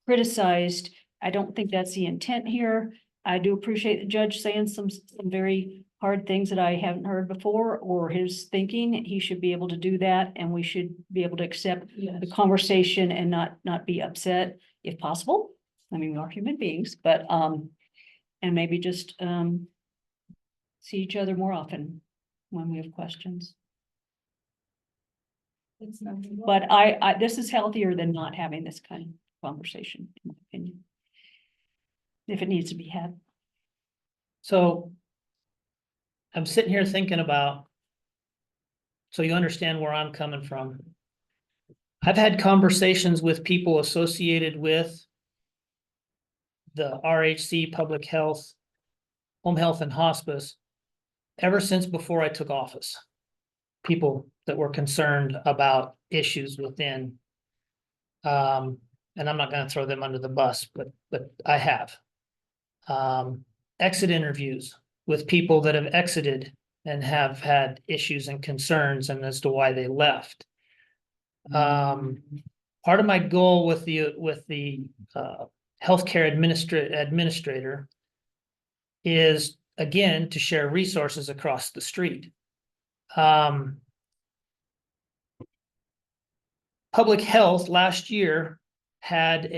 criticized. I don't think that's the intent here. I do appreciate the judge saying some very hard things that I haven't heard before, or his thinking. He should be able to do that, and we should be able to accept the conversation and not be upset if possible. I mean, we are human beings, but and maybe just see each other more often when we have questions. But I this is healthier than not having this kind conversation, in my opinion. If it needs to be had. So I'm sitting here thinking about, so you understand where I'm coming from. I've had conversations with people associated with the RHC, public health, home health and hospice, ever since before I took office. People that were concerned about issues within. And I'm not gonna throw them under the bus, but I have. Exit interviews with people that have exited and have had issues and concerns and as to why they left. Part of my goal with the healthcare administrator is, again, to share resources across the street. Public health last year had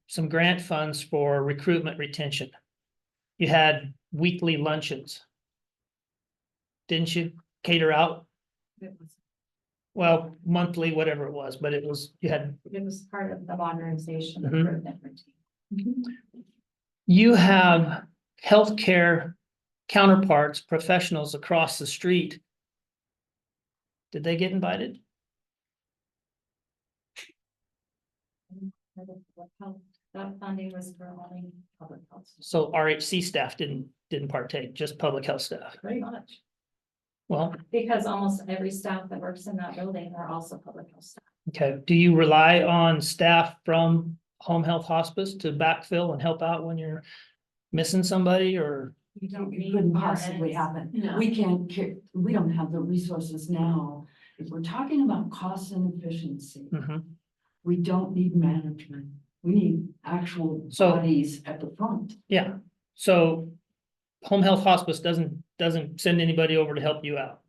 some grant funds for recruitment retention. You had weekly luncheons. Didn't you cater out? Well, monthly, whatever it was, but it was, It was part of the modernization Mhm. improvement routine. you have healthcare counterparts, professionals across the street. Did they get invited? That funding was for only public health. So RHC staff didn't partake, just public health staff. Pretty much, Well, because almost every staff that works in that building are also public health staff. okay, do you rely on staff from home health hospice to backfill and help out when you're missing somebody or? You don't It need couldn't possibly RNs. happen. No. We can't, we don't have the resources now. If we're talking about cost and efficiency, Mhm. we don't need management. We need actual So- bodies at the front. Yeah, so home health hospice doesn't send anybody over to help you out.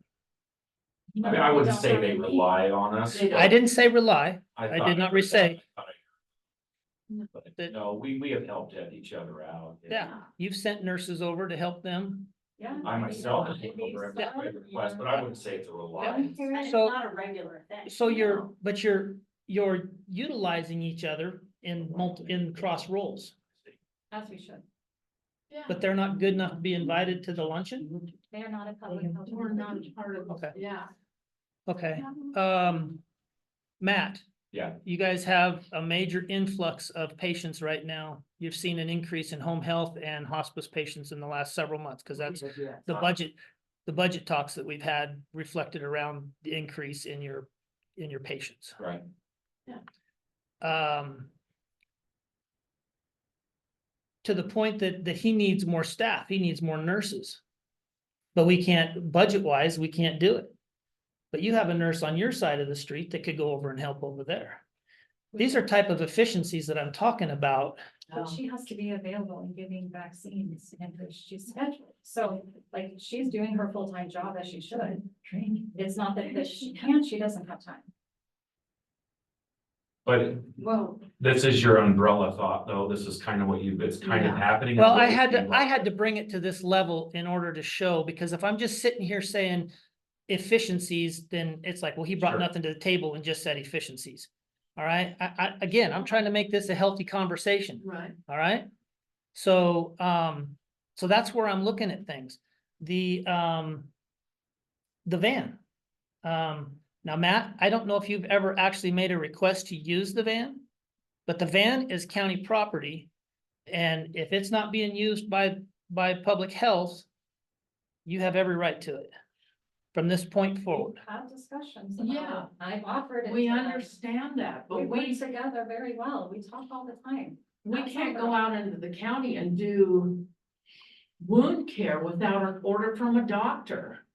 I mean, I wouldn't say they rely on us. They don't. I didn't say rely. I thought- did not re-say. But that- no, we have helped each other out. Yeah, you've sent nurses over to help them. Yeah. I myself have Maybe looked over every some, request, but I wouldn't say it's a rely. And it's So- not a regular thing. So you're utilizing each other in cross roles, As we should. Yeah. but they're not good enough to be invited to the luncheon? They are not a public health. We're not part of, Okay. yeah. Okay, Matt, Yeah, you guys have a major influx of patients right now. You've seen an increase in home health and hospice patients in the last several months, because that's the budget talks that we've had reflected around the increase in your patients. right. To the point that he needs more staff, he needs more nurses. But we can't, budget-wise, we can't do it. But you have a nurse on your side of the street that could go over and help over there. These are type of efficiencies that I'm talking about. But she has to be available and giving vaccines and she's scheduled. So like she's doing her full-time job as she should. It's not that she can't, she doesn't have time. But Well, this is your umbrella thought, though. This is kind of what it's kind of Yeah. happening. Well, I had to bring it to this level in order to show, because if I'm just sitting here saying efficiencies, then it's like, well, he brought Sure. nothing to the table and just said efficiencies. All right, again, I'm trying to make this a healthy conversation. Right. All right. So, so that's where I'm looking at things. The van. Now, Matt, I don't know if you've ever actually made a request to use the van, but the van is county property. And if it's not being used by public health, you have every right to it from this point forward. We've had discussions Yeah. about it. I've offered it. We to them. understand that, We but work we together very well. We talk all the time. can't go out into the county and do wound care without an order from a doctor.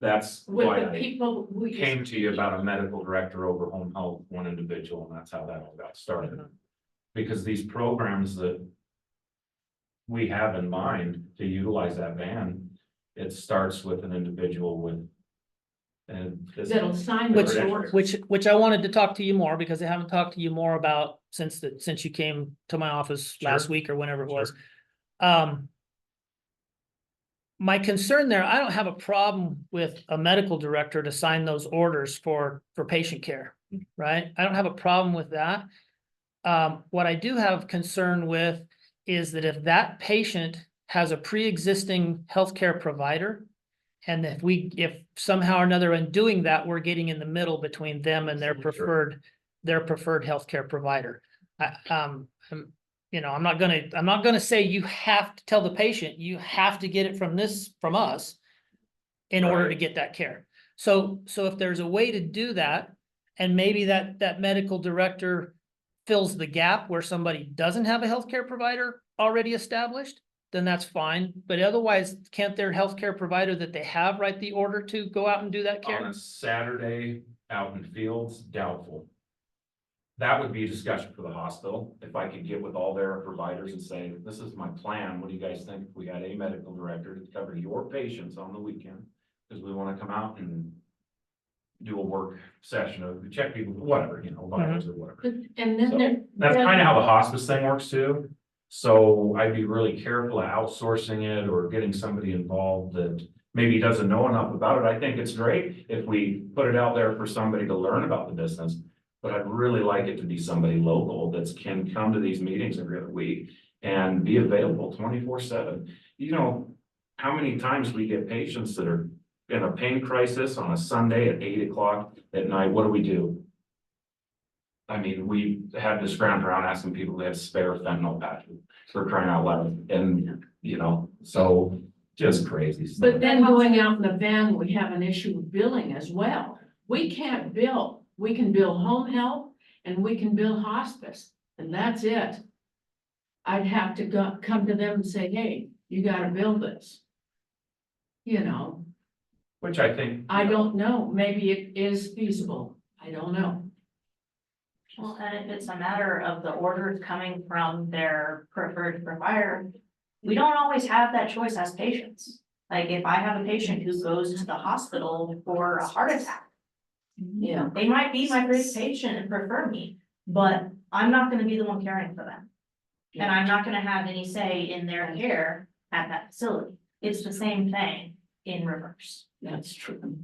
That's With why the I people we came to you about a medical director over home health, one individual, and that's how that all got started. Because these programs that we have in mind to utilize that van, it starts with an individual with. And this- that'll sign those Which- orders. Which I wanted to talk to you more, because I haven't talked to you more about since you came to my office last Sure. week or whenever it was. Sure. My concern there, I don't have a problem with a medical director to sign those orders for patient care, right? I don't have a problem with that. What I do have concern with is that if that patient has a pre-existing healthcare provider, and if somehow or another in doing that, we're getting in the middle between them and their preferred healthcare provider. I'm not gonna say you have to tell the patient, you have to get it from us in order to Right. get that care. So if there's a way to do that, and maybe that medical director fills the gap where somebody doesn't have a healthcare provider already established, then that's fine. But otherwise, can't their healthcare provider that they have write the order to go out and do that On care? a Saturday out in fields, doubtful. That would be a discussion for the hospital, if I could get with all their providers and say, this is my plan, what do you guys think if we had a medical director to cover your patients on the weekend? Because we wanna come out and do a work session, or check people, whatever, vitals or whatever. And then So, there. That's kind of how the hospice thing works too. So I'd be really careful of outsourcing it or getting somebody involved that maybe doesn't know enough about it. I think it's great if we put it out there for somebody to learn about the business. But I'd really like it to be somebody local that can come to these meetings every other week and be available 24/7. How many times we get patients that are in a pain crisis on a Sunday at 8 o'clock at night? What do? I mean, we had to scrounge around asking people if they have spare fentanyl patches for crying out loud, and, so just crazy stuff. But then going out in the van, we have an issue with billing as well. We can't bill. We can bill home health and we can bill hospice, and that's it. I'd have to come to them and say, hey, you gotta bill this. Which I think. I don't know. Maybe it is feasible. I don't know. Well, and if it's a matter of the orders coming from their preferred provider, we don't always have that choice as patients. Like if I have a patient who goes to the hospital for a heart attack, Yeah. they might be my great patient and prefer me, but I'm not gonna be the one caring for them. And I'm not gonna have any say in their care at that facility. It's the same thing in reverse. That's true.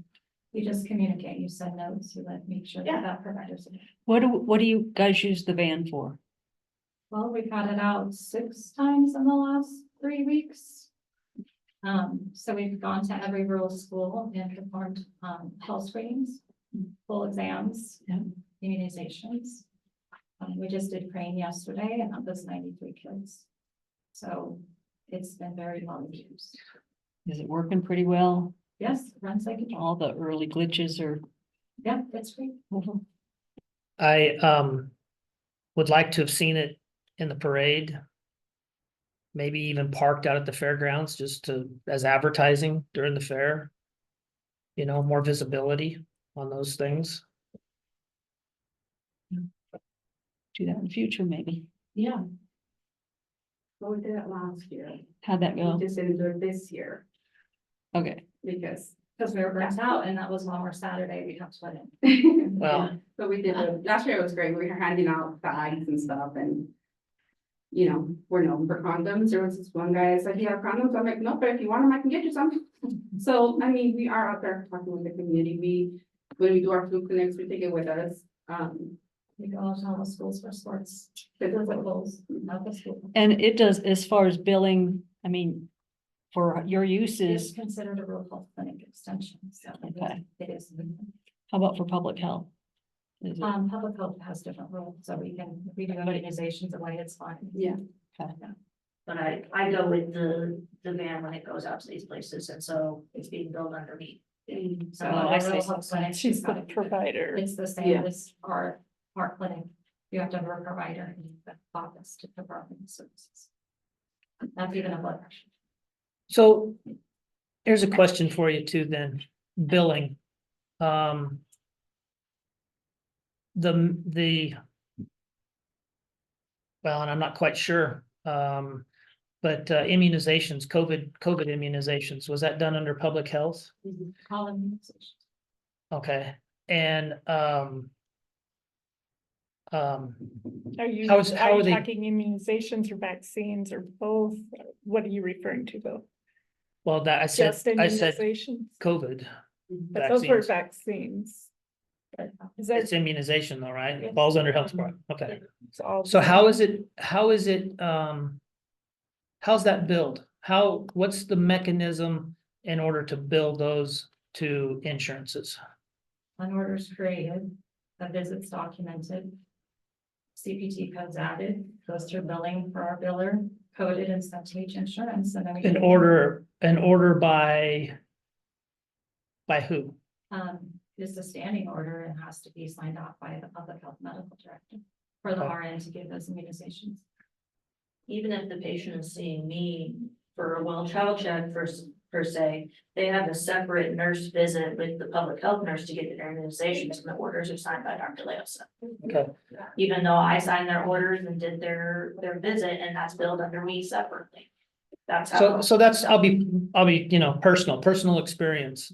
You just communicate, you send notes, you let, make sure that that provider's. What do you guys use the van for? Well, we've had it out 6 times in the last 3 weeks. So we've gone to every rural school and performed, health screenings, full exams, immunizations. We just did Crane yesterday and that was 93 kids. So it's been very well used. Is it working pretty well? Yes, runs like a dog. All the early glitches are. Yeah, it's great. I would like to have seen it in the parade. Maybe even parked out at the fairgrounds just as advertising during the fair. More visibility on those things. Do that in the future, maybe. Yeah. Well, we did it last year. How'd that We go? just didn't do it this year Okay, because. Because we were burnt out and that was on our Saturday, we have to let in. Well, So we did, last year it was great. We were handing out bags and stuff and. We're known for condoms. There was this one guy that said, "Do you have condoms?" I'm like, "No, but if you want them, I can get you some." So, I mean, we are out there talking with the community. When we do our food clinics, we take it with us. We go out to all the schools for sports, physicals, not the school. and it does, as far as billing, I mean, for your It's uses, considered a rural health clinic extension, so Okay. it is. how about for public health? Is it- Public health has different rules, so we do immunizations away, it's fine. Yeah. But I go with the van when it goes out to these places, and so it's being billed under me. So Oh, I our see. rural health clinic, She's the provider. It's the same Yeah. as our clinic. You have to have a provider in the office to provide the services. Not even a blood pressure. so here's a question for you too then, billing. Well, and I'm not quite sure, but immunizations, COVID immunizations, was that done under public health? Call immunizations. Okay, and Are you, How are are you they- talking immunizations or vaccines or both? What are you referring to though? well, that I said Just immunizations? COVID. But those were vaccines. vaccines. Is that, It's immunization though, right? It falls under health department. Okay. it's all. So how is it, how's that billed? What's the mechanism in order to bill those to insurances? An order is created, a visit's documented. CPT codes added, goes through billing for our biller, coded and sent to each insurance, and then we. An order by who? Is a standing order and has to be signed off by the public health medical director for the Okay. RN to give those immunizations. Even if the patient is seeing me for a well child check per se, they have a separate nurse visit with the public health nurse to get their immunizations, and the orders are signed by Dr. Leosa. Okay. Even though I signed their orders and did their visit, and that's billed under me separately. That's how. So that's, I'll be, personal experience.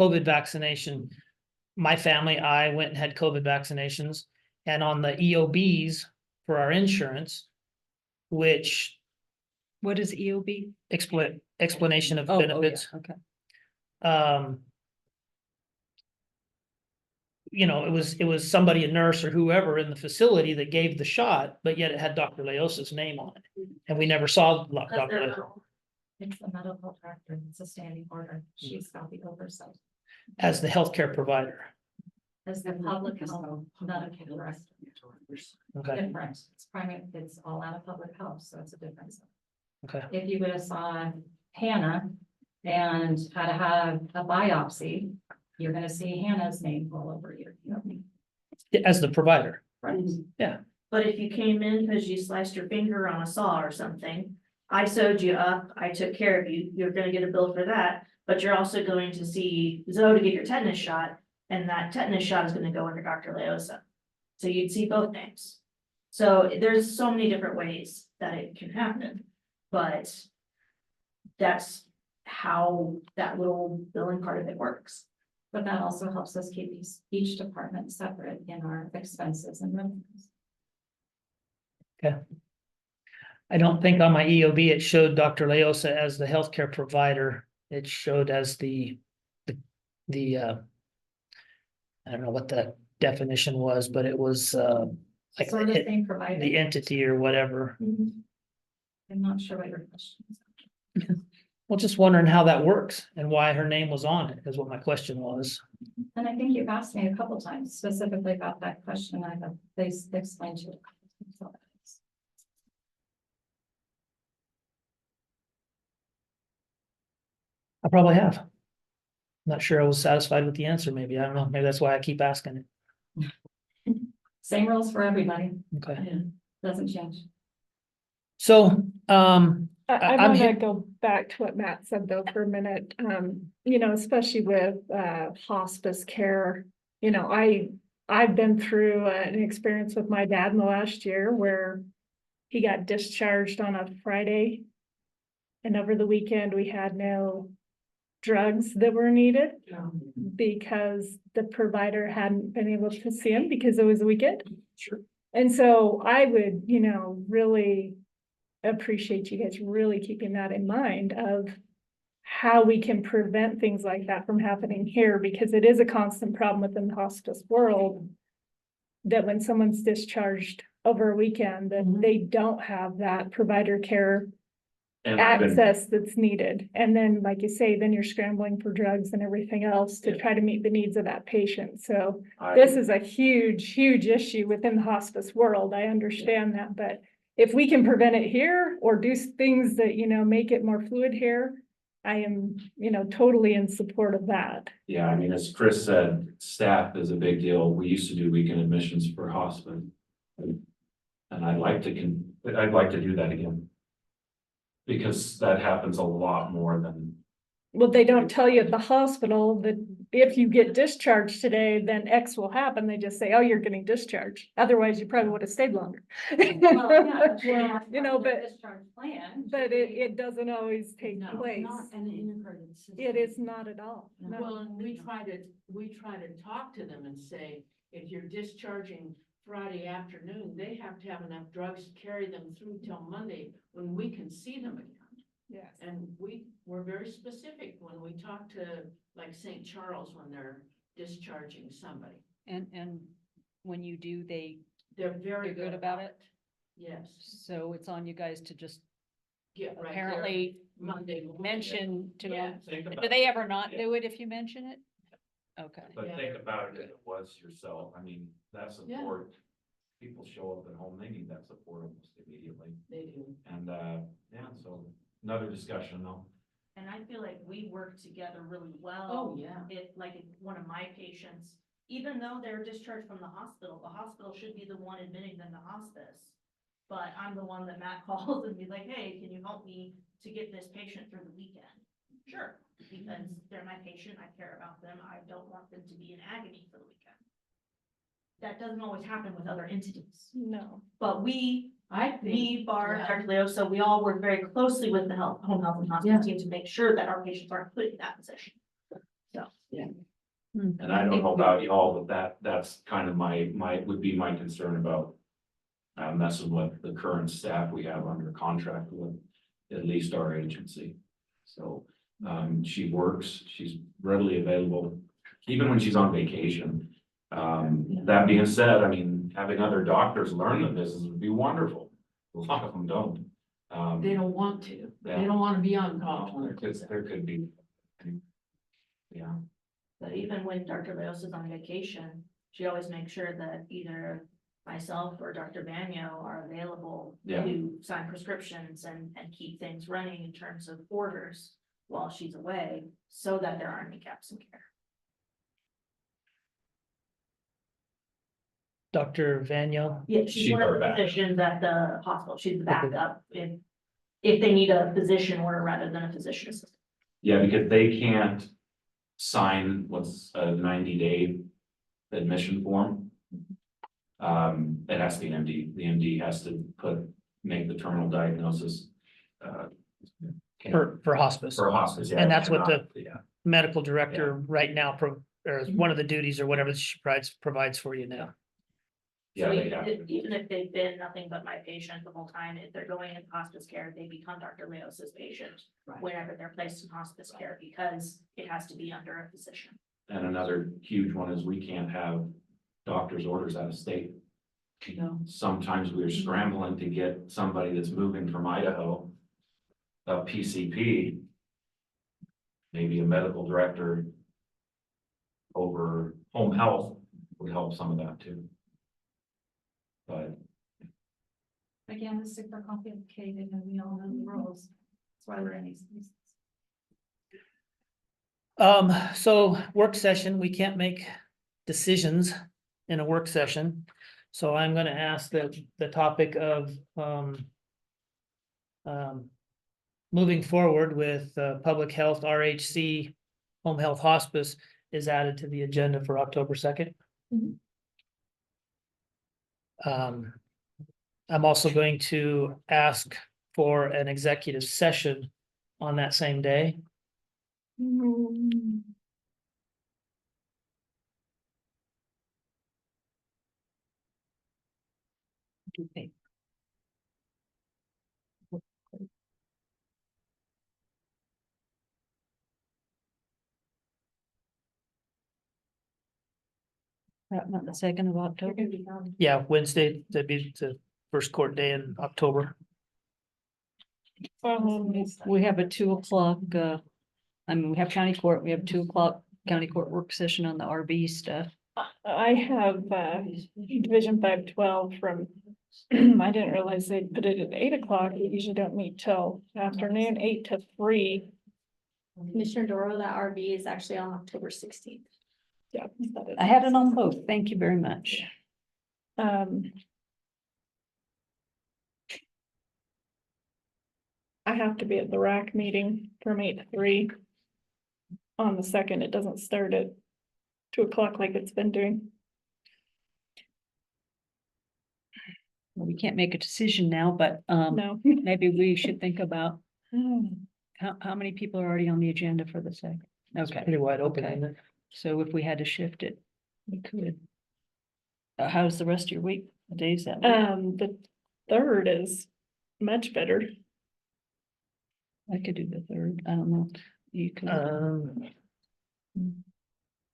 COVID vaccination. My family, I went and had COVID vaccinations, and on the EOBs for our insurance, which What is EOB? explanation of Oh, yeah, benefits. okay. It was somebody, a nurse or whoever in the facility that gave the shot, but yet it had Dr. Leosa's name on it. And we never saw Dr. Leosa It's the medical director, it's a standing order, she's got the oversight. as the healthcare provider. As the public health medical director, Okay, different, it's primary, it's all out of public health, so it's a difference. okay. If you would have saw Hannah and had to have a biopsy, you're gonna see Hannah's name all over you. As the provider. Right. But if you came in because you sliced your finger on a saw or something, I sewed you up, I took care of you, you're gonna get a bill for that. But you're also going to see Zoe to get your tetanus shot, and that tetanus shot is gonna go under Dr. Leosa. So you'd see both names. So there's so many different ways that it can happen, but that's how that little billing part of it works. But that also helps us keep each department separate in our expenses and revenues. I don't think on my EOB, it showed Dr. Leosa as the healthcare provider. It showed as the I don't know what the definition was, but it was, like Sort of thing provided. the entity or whatever. I'm not sure what your question is. Well, just wondering how that works and why her name was on it is what my question was. And I think you've asked me a couple times specifically about that question. They explained to you. I probably have. Not sure I was satisfied with the answer, maybe. I don't know. Maybe that's why I keep asking it. Same rules for everybody. Okay. Doesn't change. So, I I'm want to here- go back to what Matt said though for a minute, especially with hospice care. I've been through an experience with my dad in the last year where he got discharged on a Friday. And over the weekend, we had no drugs that were needed because the provider hadn't been able to see him because it was a weekend. Sure. And so I would, really appreciate you guys really keeping that in mind of how we can prevent things like that from happening here, because it is a constant problem within the hospice world that when someone's discharged over a weekend, that they don't have that provider care And I've been- access that's needed. And then, like you say, then you're scrambling for drugs and everything else to try to meet the needs of that patient. So this is a huge, huge issue within the hospice world. I understand that, but if we can prevent it here or do things that, make it more fluid here, I am, totally in support of that. Yeah, I mean, as Chris said, staff is a big deal. We used to do weekend admissions for hospice. And I'd like to do that again. Because that happens a lot more than, Well, they don't tell you at the hospital that if you get discharged today, then X will happen. They just say, oh, you're getting discharged. Otherwise, you probably would have stayed longer. But Discharge plan. it doesn't always take No, place. Not an integrated system. It is not at all. No. Well, and we try to talk to them and say, if you're discharging Friday afternoon, they have to have enough drugs to carry them through till Monday when we can see them again. Yes. And we're very specific when we talk to like St. Charles, when they're discharging somebody. And when you do, They're very They're good about it? Yes. so it's on you guys to just Get right there apparently Monday. morning. mention to Yeah. them. Think Do about they ever not do it if you mention it? Okay. But Yeah. think about it, if it was yourself, I mean, that support, people show up at home, they need that support almost immediately. They do. And, yeah, so another discussion though. And I feel like we work together really well. Oh, yeah. If one of my patients, even though they're discharged from the hospital should be the one admitting them to hospice. But I'm the one that Matt calls and be like, hey, can you help me to get this patient through the weekend? Sure, because they're my patient, I care about them, I don't want them to be in agony for the weekend. That doesn't always happen with other entities, No. but I think. me, Barb, Yeah. Dr. Leo, so we all work very closely with the home health and Yeah. hospice team to make sure that our patients aren't put in that position. And I don't know about y'all, but that's kind of would be my concern about messing with the current staff we have under contract with at least our agency. So, she works, she's readily available, even when she's on vacation. That being said, I mean, having other doctors learn the business would be wonderful. A lot of them don't. They don't want to. They Yeah. don't want to be on call. There could be. Yeah. But even when Dr. Leos is on vacation, she always makes sure that either myself or Dr. Banyo are available Yeah. to sign prescriptions and keep things running in terms of orders while she's away, so that there aren't any gaps in care. Dr. Vaniel, Yeah, she's She's one of our the backup. physicians at the hospital. She's the backup if they need a physician order rather than a physician assistant. Yeah, because they can't sign what's a 90-day admission form. It has to be an MD. The MD has to make the terminal diagnosis. for hospice. For hospice, yeah. And that's what cannot- Yeah, Medical director right now, or is one of the duties or whatever she provides for you now. yeah, So they have. even if they've been nothing but my patient the whole time, if they're going in hospice care, they become Dr. Leos's patient. Right. Whenever they're placed in hospice care, because it has to be under a physician. And another huge one is we can't have doctor's orders out of state. No. Sometimes we're scrambling to get somebody that's moving from Idaho, a PCP, maybe a medical director over home health would help some of that too. But Again, it's super complicated and we all know the rules. That's why we're in these places. So work session, we can't make decisions in a work session. So I'm gonna ask that the topic of, moving forward with, public health, RHC, home health hospice is added to the agenda for October 2nd. Mhm. I'm also going to ask for an executive session on that same day. Mm, Okay. Not the 2nd of October. Yeah, Wednesday, that'd be the first court day in October. We have a 2 o'clock, we have county court, we have 2 o'clock county court work session on the RB stuff. I have, Division 512 from, I didn't realize they put it at 8 o'clock. We usually don't meet till afternoon, 8 to 3. Commissioner Doro, that RV is actually on October 16th. Yeah. that is- I had it on both. Thank you very much. I have to be at the RAC meeting from 8 to 3. On the 2nd, it doesn't start at 2 o'clock like it's been doing. Well, we can't make a decision now, but No. maybe we should think about how many people are already on the agenda for the 2nd? Okay, Pretty wide open, Okay. isn't it? so if we had to shift it, we could. How's the rest of your week, the days that week? The 3rd is much better. I could do the 3rd. I don't know. You could.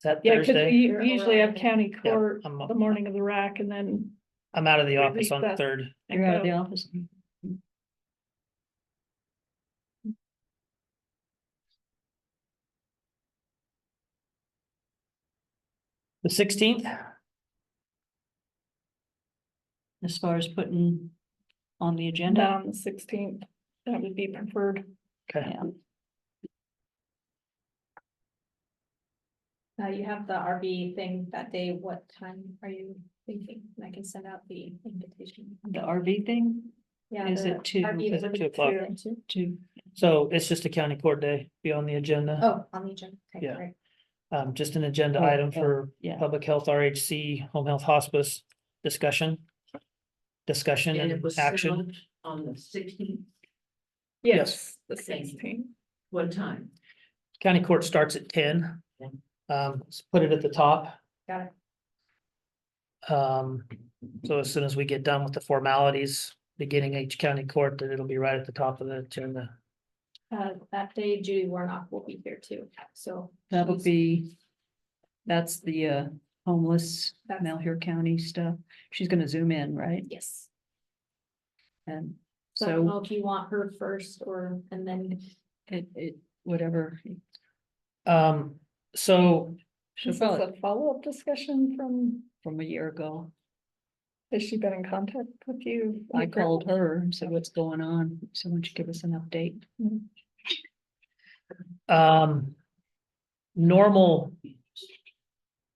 that Yeah, cause Thursday? we usually have county Yeah, court I'm, the morning of the rack and then. I'm out of the office on the Recess. 3rd. You're out of the go. office. The 16th? As far as putting on the agenda. Down the 16th, that would be preferred. Okay. Yeah. You have the RV thing that day. What time are you thinking? And I can send out the invitation. The RV thing, Yeah. is the it two? RV Is that it we're 2 o'clock? doing too. Two. So it's just a county court day, be on the agenda. Oh, on the agenda. Okay, Yeah. great. Just an agenda Oh, item oh, for yeah. public health, RHC, home health hospice discussion. Discussion And it and was action. settled on the 16th. Yes. The Thank you. 16th. What time? County court starts at 10. Okay. Let's put it at the top. Got it. So as soon as we get done with the formalities, beginning each county court, then it'll be right at the top of the agenda. That day Judy Warnock will be here too, so. That'll she's- be, that's the homeless That's- Malheur County stuff. She's gonna zoom in, right? Yes. And So I don't know so if you want her first or, and then, whatever. So She'll This is probably a follow-up discussion from a year ago. has she been in contact with you? I called her and said, what's going on? So why don't you give us an update?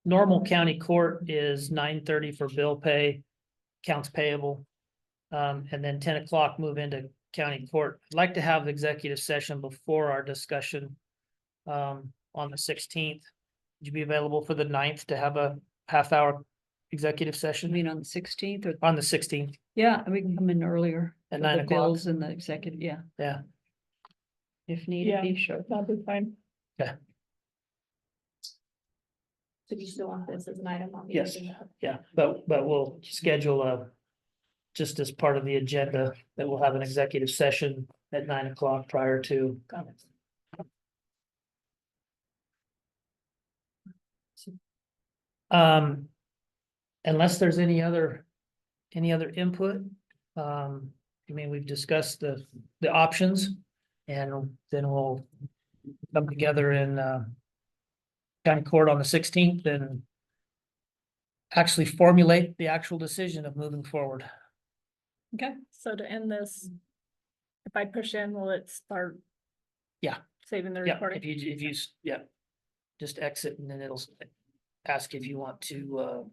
normal county court is 9:30 for bill pay, accounts payable. And then 10 o'clock move into county court. I'd like to have the executive session before our discussion on the 16th. Would you be available for the 9th to have a half-hour executive I session mean, on the 16th or, on the 16th? yeah, we can come in earlier. At for 9 the o'clock? bills and the executive, yeah. Yeah. If needed, Yeah. be sure. That'll be fine. so you still want this as an item on the Yes. agenda? Yeah, but we'll schedule just as part of the agenda, that we'll have an executive session at 9 o'clock prior to. Unless there's any other input, I mean, we've discussed the options. And then we'll come together in county court on the 16th and actually formulate the actual decision of moving forward. Okay, so to end this, if I push in, will it start? Yeah. Saving the Yeah, recording? if you, yeah, just exit and then it'll ask if you want to